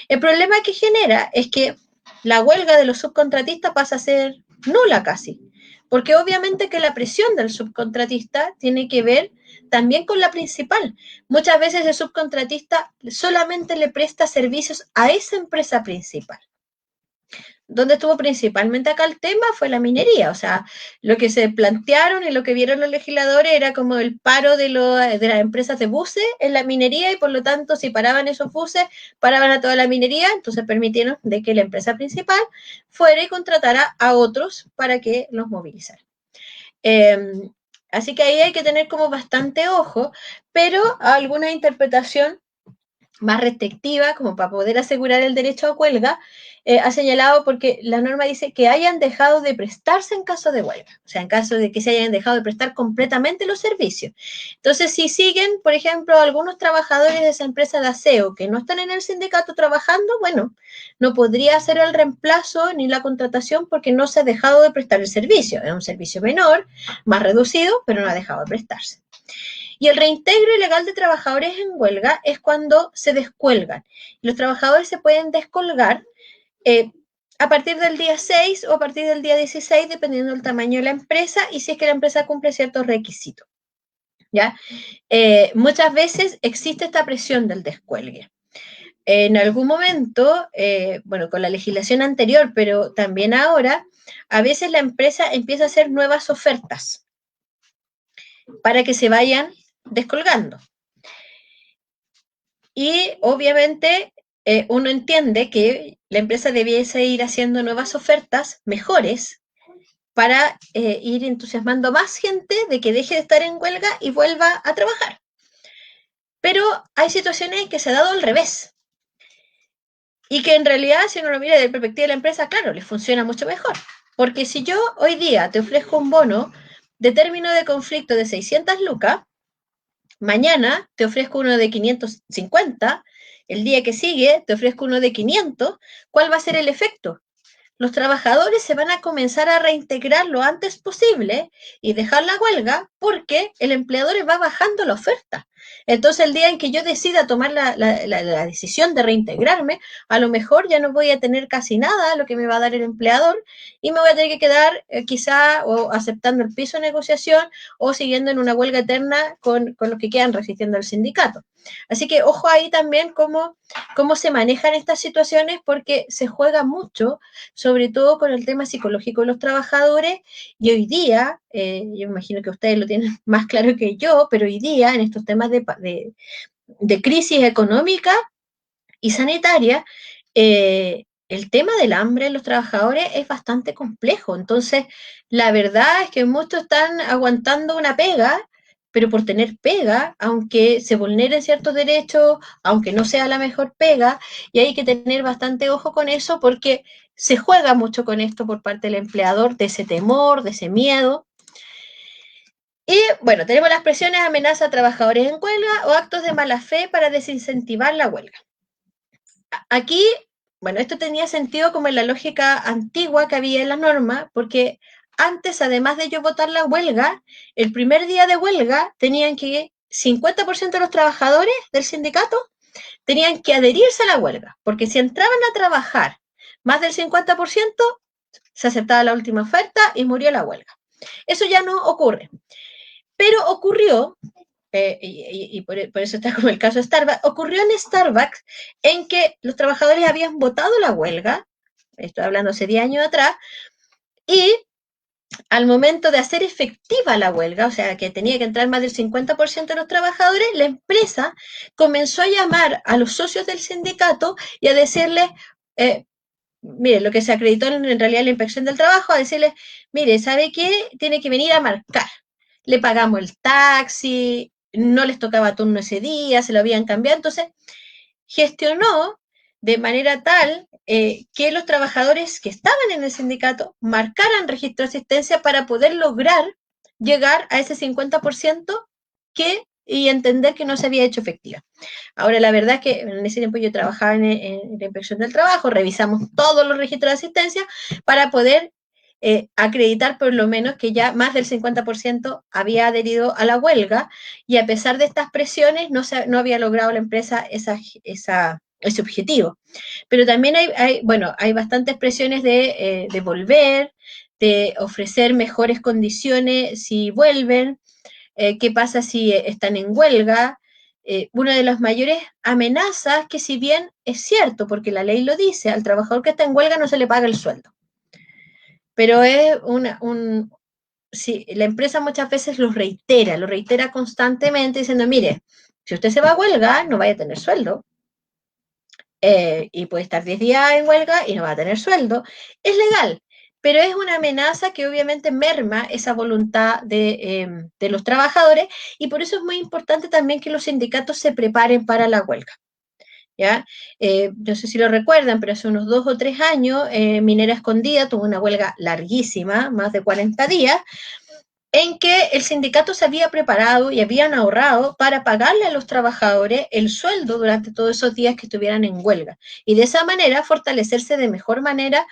El problema que genera es que la huelga de los subcontratistas pasa a ser nula casi, porque obviamente que la presión del subcontratista tiene que ver también con la principal. Muchas veces el subcontratista solamente le presta servicios a esa empresa principal. Donde estuvo principalmente acá el tema fue la minería, o sea, lo que se plantearon y lo que vieron los legisladores era como el paro de las empresas de buses en la minería y por lo tanto si paraban esos buses, paraban a toda la minería, entonces permitieron de que la empresa principal fuera y contratara a otros para que los movilizara. Así que ahí hay que tener como bastante ojo, pero alguna interpretación más restrictiva, como para poder asegurar el derecho a huelga, ha señalado porque la norma dice que hayan dejado de prestarse en caso de huelga, o sea, en caso de que se hayan dejado de prestar completamente los servicios. Entonces, si siguen, por ejemplo, algunos trabajadores de esa empresa de aseo que no están en el sindicato trabajando, bueno, no podría hacer el reemplazo ni la contratación porque no se ha dejado de prestar el servicio. Es un servicio menor, más reducido, pero no ha dejado de prestarse. Y el reintegro ilegal de trabajadores en huelga es cuando se descuelgan. Los trabajadores se pueden descolgar a partir del día 6 o a partir del día 16, dependiendo del tamaño de la empresa y si es que la empresa cumple ciertos requisitos. ¿Ya? Muchas veces existe esta presión del descuelgue. En algún momento, bueno, con la legislación anterior, pero también ahora, a veces la empresa empieza a hacer nuevas ofertas para que se vayan descolgando. Y obviamente uno entiende que la empresa debiese ir haciendo nuevas ofertas mejores para ir entusiasmando a más gente de que deje de estar en huelga y vuelva a trabajar. Pero hay situaciones que se ha dado al revés. Y que en realidad, si uno lo mira desde la perspectiva de la empresa, claro, les funciona mucho mejor. Porque si yo hoy día te ofrezco un bono de término de conflicto de 600 lucas, mañana te ofrezco uno de 550, el día que sigue te ofrezco uno de 500, ¿cuál va a ser el efecto? Los trabajadores se van a comenzar a reintegrar lo antes posible y dejar la huelga porque el empleador va bajando la oferta. Entonces, el día en que yo decida tomar la decisión de reintegrarme, a lo mejor ya no voy a tener casi nada lo que me va a dar el empleador y me voy a tener que quedar quizá o aceptando el piso de negociación o siguiendo en una huelga eterna con los que quedan resistiendo al sindicato. Así que ojo ahí también cómo se manejan estas situaciones porque se juega mucho, sobre todo con el tema psicológico de los trabajadores y hoy día, yo imagino que ustedes lo tienen más claro que yo, pero hoy día en estos temas de crisis económica y sanitaria, el tema del hambre en los trabajadores es bastante complejo. Entonces, la verdad es que muchos están aguantando una pega, pero por tener pega, aunque se vulneren ciertos derechos, aunque no sea la mejor pega, y hay que tener bastante ojo con eso porque se juega mucho con esto por parte del empleador, de ese temor, de ese miedo. Y bueno, tenemos las presiones, amenazas a trabajadores en huelga o actos de mala fe para desincentivar la huelga. Aquí bueno, esto tenía sentido como en la lógica antigua que había en la norma, porque antes, además de ellos votar la huelga, el primer día de huelga tenían que, 50% de los trabajadores del sindicato tenían que adherirse a la huelga, porque si entraban a trabajar más del 50%, se aceptaba la última oferta y murió la huelga. Eso ya no ocurre. Pero ocurrió, y por eso está como el caso de Starbucks, ocurrió en Starbucks en que los trabajadores habían votado la huelga, estoy hablando hace 10 años atrás, y al momento de hacer efectiva la huelga, o sea, que tenía que entrar más del 50% de los trabajadores, la empresa comenzó a llamar a los socios del sindicato y a decirles, mire, lo que se acreditó en realidad en la inspección del trabajo, a decirles, mire, ¿sabe qué? Tiene que venir a marcar. Le pagamos el taxi, no les tocaba turno ese día, se lo habían cambiado, entonces gestionó de manera tal que los trabajadores que estaban en el sindicato marcaran registro de asistencia para poder lograr llegar a ese 50% y entender que no se había hecho efectiva. Ahora, la verdad es que en ese tiempo yo trabajaba en la inspección del trabajo, revisamos todos los registros de asistencia para poder acreditar por lo menos que ya más del 50% había adherido a la huelga, y a pesar de estas presiones no había logrado la empresa ese objetivo. Pero también hay bastantes presiones de volver, de ofrecer mejores condiciones si vuelven, qué pasa si están en huelga. Una de las mayores amenazas, que si bien es cierto, porque la ley lo dice, al trabajador que está en huelga no se le paga el sueldo. Pero es sí, la empresa muchas veces lo reitera constantemente diciendo, mire, si usted se va a huelga, no vaya a tener sueldo. Y puede estar 10 días en huelga y no va a tener sueldo. Es legal, pero es una amenaza que obviamente merma esa voluntad de los trabajadores, y por eso es muy importante también que los sindicatos se preparen para la huelga. ¿Ya? No sé si lo recuerdan, pero hace unos 2 o 3 años Minera Escondida tuvo una huelga larguísima, más de 40 días, en que el sindicato se había preparado y habían ahorrado para pagarle a los trabajadores el sueldo durante todos esos días que estuvieran en huelga, y de esa manera fortalecerse de mejor manera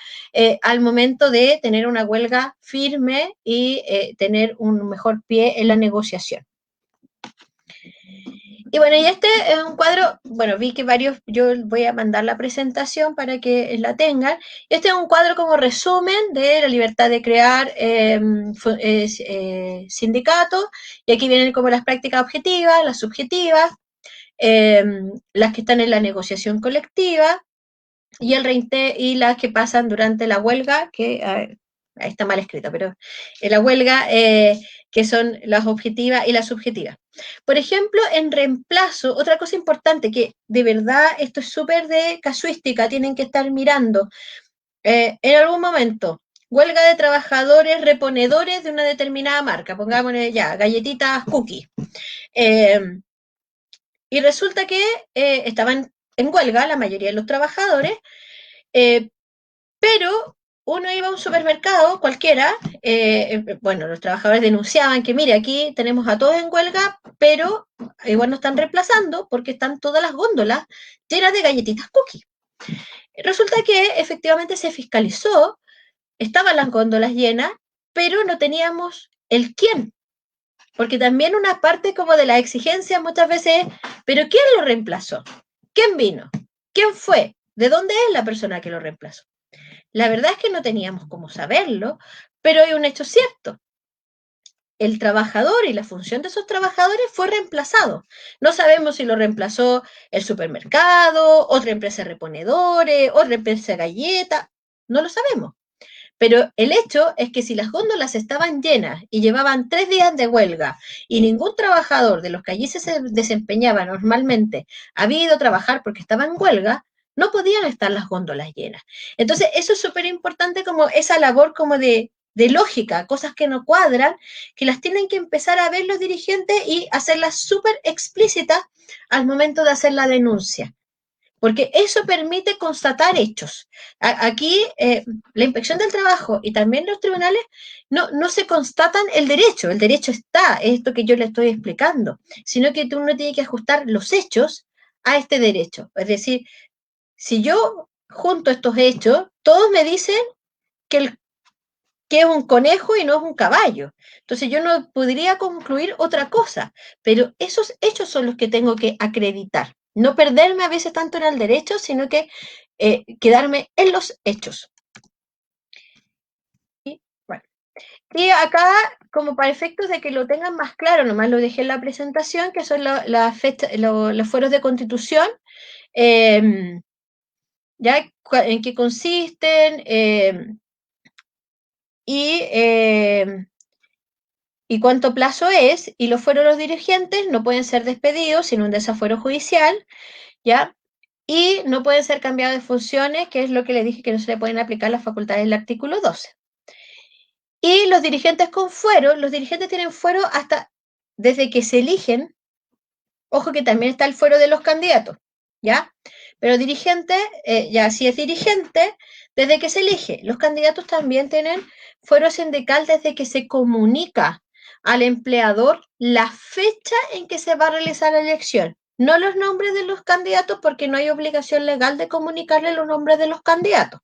al momento de tener una huelga firme y tener un mejor pie en la negociación. Y bueno, y este es un cuadro, bueno, vi que yo voy a mandar la presentación para que la tengan. Este es un cuadro como resumen de la libertad de crear sindicatos, y aquí vienen como las prácticas objetivas, las subjetivas, las que están en la negociación colectiva, y las que pasan durante la huelga, que ahí está mal escrito, pero en la huelga, que son las objetivas y las subjetivas. Por ejemplo, en reemplazo, otra cosa importante, que de verdad esto es súper de casuística, tienen que estar mirando, en algún momento, huelga de trabajadores reponedores de una determinada marca, pongámosle ya, galletitas cookie, y resulta que estaban en huelga la mayoría de los trabajadores, pero uno iba a un supermercado cualquiera, bueno, los trabajadores denunciaban que, mire, aquí tenemos a todos en huelga, pero igual no están reemplazando porque están todas las góndolas llenas de galletitas cookie. Resulta que efectivamente se fiscalizó, estaban las góndolas llenas, pero no teníamos el quién, porque también una parte como de la exigencia muchas veces es, pero ¿quién lo reemplazó? ¿Quién vino? ¿Quién fue? ¿De dónde es la persona que lo reemplazó? La verdad es que no teníamos cómo saberlo, pero hay un hecho cierto. El trabajador y la función de esos trabajadores fue reemplazado. No sabemos si lo reemplazó el supermercado, otra empresa de reponedores, otra empresa de galletas, no lo sabemos. Pero el hecho es que si las góndolas estaban llenas y llevaban 3 días de huelga y ningún trabajador de los que allí se desempeñaba normalmente había ido a trabajar porque estaba en huelga, no podían estar las góndolas llenas. Entonces, eso es súper importante, como esa labor como de lógica, cosas que no cuadran, que las tienen que empezar a ver los dirigentes y hacerlas súper explícitas al momento de hacer la denuncia, porque eso permite constatar hechos. Aquí la inspección del trabajo y también los tribunales no se constatan el derecho está, es esto que yo le estoy explicando, sino que uno tiene que ajustar los hechos a este derecho. Es decir, si yo junto estos hechos, todos me dicen que es un conejo y no es un caballo. Entonces yo no podría concluir otra cosa, pero esos hechos son los que tengo que acreditar. No perderme a veces tanto en el derecho, sino que quedarme en los hechos. Y, bueno. Y acá, como para efectos de que lo tengan más claro, nomás lo dejé en la presentación, que son los fueros de constitución, ya en qué consisten, y cuánto plazo es, y los fueros de los dirigentes no pueden ser despedidos sin un desafuero judicial, ¿ya? Y no pueden ser cambiados de funciones, que es lo que le dije que no se le pueden aplicar las facultades del artículo 12. Y los dirigentes con fuero, los dirigentes tienen fuero hasta desde que se eligen, ojo que también está el fuero de los candidatos, ¿ya? Pero dirigente, ya si es dirigente, desde que se elige. Los candidatos también tienen fuero sindical desde que se comunica al empleador la fecha en que se va a realizar la elección. No los nombres de los candidatos, porque no hay obligación legal de comunicarle los nombres de los candidatos,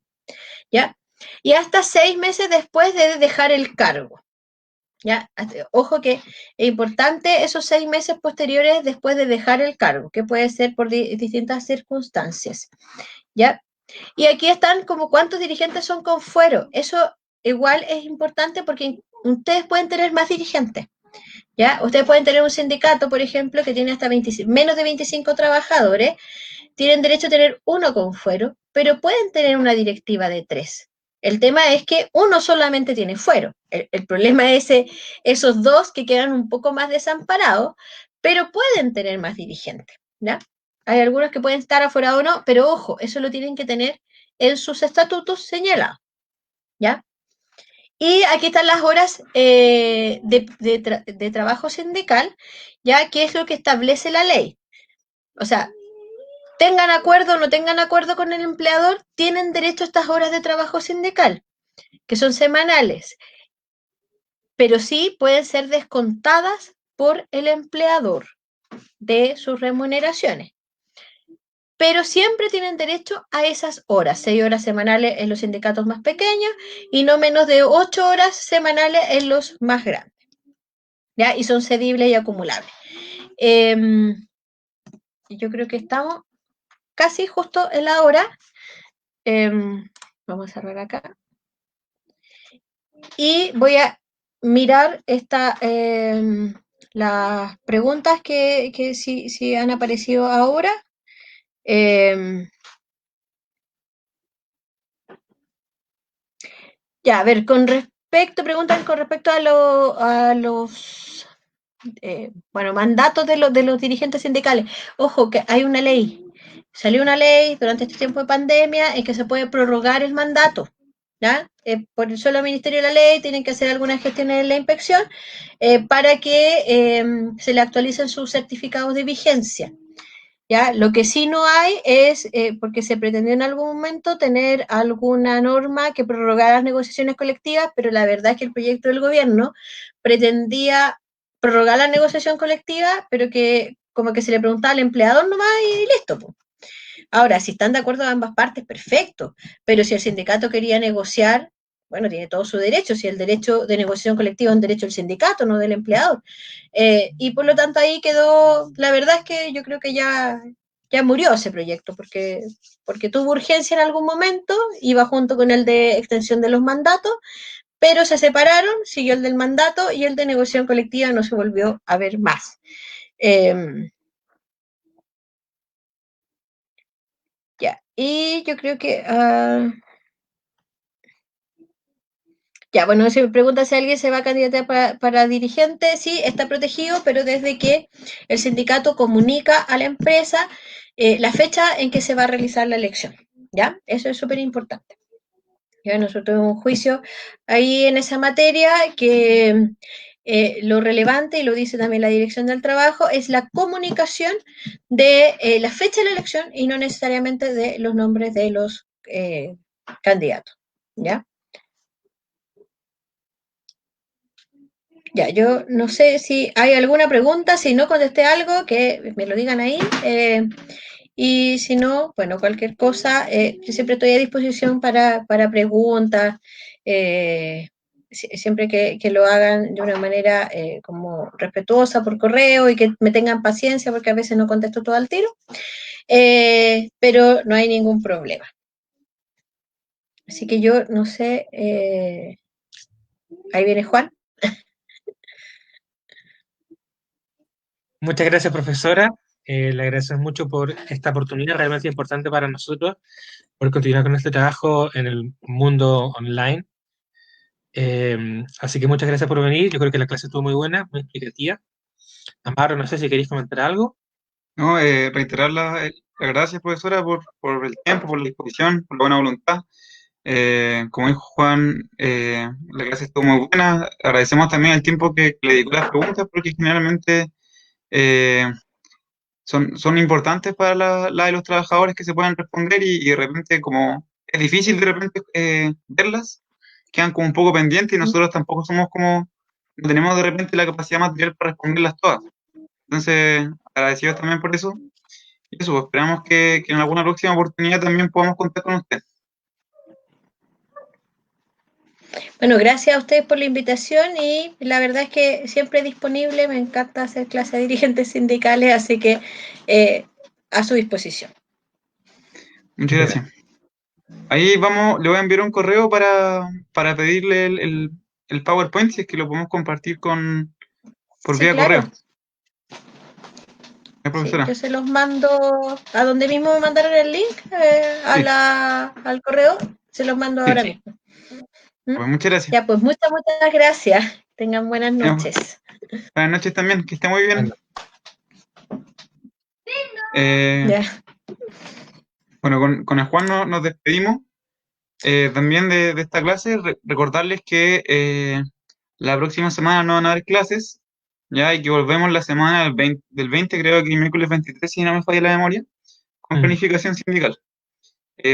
¿ya? Y hasta 6 meses después de dejar el cargo. ¿Ya? Ojo que es importante esos 6 meses posteriores después de dejar el cargo, que puede ser por distintas circunstancias. ¿Ya? Y aquí están como cuántos dirigentes son con fuero. Eso igual es importante porque ustedes pueden tener más dirigentes. ¿Ya? Ustedes pueden tener un sindicato, por ejemplo, que tiene hasta menos de 25 trabajadores, tienen derecho a tener uno con fuero, pero pueden tener una directiva de 3. El tema es que uno solamente tiene fuero. El problema es esos 2 que quedan un poco más desamparados, pero pueden tener más dirigentes, ¿ya? Hay algunos que pueden estar afuera o no, pero ojo, eso lo tienen que tener en sus estatutos señalados, ¿ya? Y aquí están las horas de trabajo sindical, ya que es lo que establece la ley. O sea, tengan acuerdo o no tengan acuerdo con el empleador, tienen derecho a estas horas de trabajo sindical, que son semanales, pero sí pueden ser descontadas por el empleador de sus remuneraciones. Pero siempre tienen derecho a esas horas, 6 horas semanales en los sindicatos más pequeños y no menos de 8 horas semanales en los más grandes, ¿ya? Y son cedibles y acumulables. Yo creo que estamos casi justo en la hora. Vamos a cerrar acá. Y voy a mirar las preguntas que sí han aparecido ahora. Ya, a ver, preguntan con respecto a los mandatos de los dirigentes sindicales. Ojo, que hay una ley. Salió una ley durante este tiempo de pandemia en que se puede prorrogar el mandato. ¿Ya? Por el solo Ministerio de la Ley tienen que hacer algunas gestiones en la inspección para que se le actualicen sus certificados de vigencia. ¿Ya? Lo que sí no hay es, porque se pretendió en algún momento tener alguna norma que prorrogara las negociaciones colectivas, pero la verdad es que el proyecto del gobierno pretendía prorrogar la negociación colectiva, pero que como que se le preguntaba al empleador nomás y listo, pues. Ahora, si están de acuerdo ambas partes, perfecto, pero si el sindicato quería negociar, bueno, tiene todo su derecho, si el derecho de negociación colectiva es un derecho del sindicato, no del empleador. Y por lo tanto ahí quedó, la verdad es que yo creo que ya murió ese proyecto, porque tuvo urgencia en algún momento, iba junto con el de extensión de los mandatos, pero se separaron, siguió el del mandato y el de negociación colectiva no se volvió a ver más. Ya, y yo creo que... ya, bueno, se me pregunta si alguien se va a candidatar para dirigente. Sí, está protegido, pero desde que el sindicato comunica a la empresa la fecha en que se va a realizar la elección. ¿Ya? Eso es súper importante. Ya, nosotros tenemos un juicio ahí en esa materia que lo relevante, y lo dice también la Dirección del Trabajo, es la comunicación de la fecha de la elección y no necesariamente de los nombres de los candidatos. ¿Ya? Ya, yo no sé si hay alguna pregunta, si no contesté algo, que me lo digan ahí. Y si no, bueno, cualquier cosa, yo siempre estoy a disposición para preguntas, siempre que lo hagan de una manera como respetuosa por correo y que me tengan paciencia porque a veces no contesto todo al tiro, pero no hay ningún problema. Así que yo no sé, ahí viene Juan. Muchas gracias, profesora. Le agradecemos mucho por esta oportunidad realmente importante para nosotros, por continuar con este trabajo en el mundo online. Así que muchas gracias por venir. Yo creo que la clase estuvo muy buena, muy explicativa. Amparo, no sé si queréis comentar algo. No, reiterar las gracias, profesora, por el tiempo, por la disposición, por la buena voluntad. Como dijo Juan, la clase estuvo muy buena. Agradecemos también el tiempo que le dedicó a las preguntas, porque generalmente eh, son importantes para la de los trabajadores que se puedan responder y de repente, como es difícil de repente verlas, quedan como un poco pendientes y nosotros tampoco somos como, no tenemos de repente la capacidad material para responderlas todas. Entonces, agradecidos también por eso. Y eso, pues, esperamos que en alguna próxima oportunidad también podamos contar con usted. Bueno, gracias a ustedes por la invitación y la verdad es que siempre disponible, me encanta hacer clase de dirigentes sindicales, así que a su disposición. Muchas gracias. Ahí vamos, le voy a enviar un correo para pedirle el PowerPoint, si es que lo podemos compartir por Sí, vía claro. correo. Sí, Profesora. yo se los mando a donde mismo me mandaron el link, Sí. al correo, se los mando ahora Sí. mismo. ¿Mm? Pues muchas gracias. Ya, pues muchas gracias. Tengan buenas noches. Buenas noches también, que esté muy bien. Ya. Bueno, con el Juan nos despedimos también de esta clase. Recordarles que la próxima semana no van a haber clases, ya, y que volvemos la semana del 20, creo que miércoles 23, si no me falla la memoria, con planificación sindical.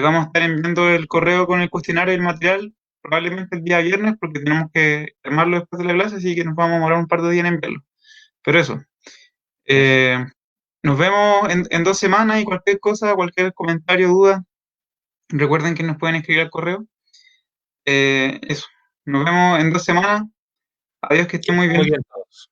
Vamos a estar enviando el correo con el cuestionario y el material probablemente el día viernes, porque tenemos que armarlo después de la clase, así que nos vamos a demorar un par de días en enviarlo. Pero eso. Nos vemos en 2 semanas y cualquier cosa, cualquier comentario, duda, recuerden que nos pueden escribir al correo. Eso. Nos vemos en 2 semanas. Adiós, que estén muy bien. Muy bien todos.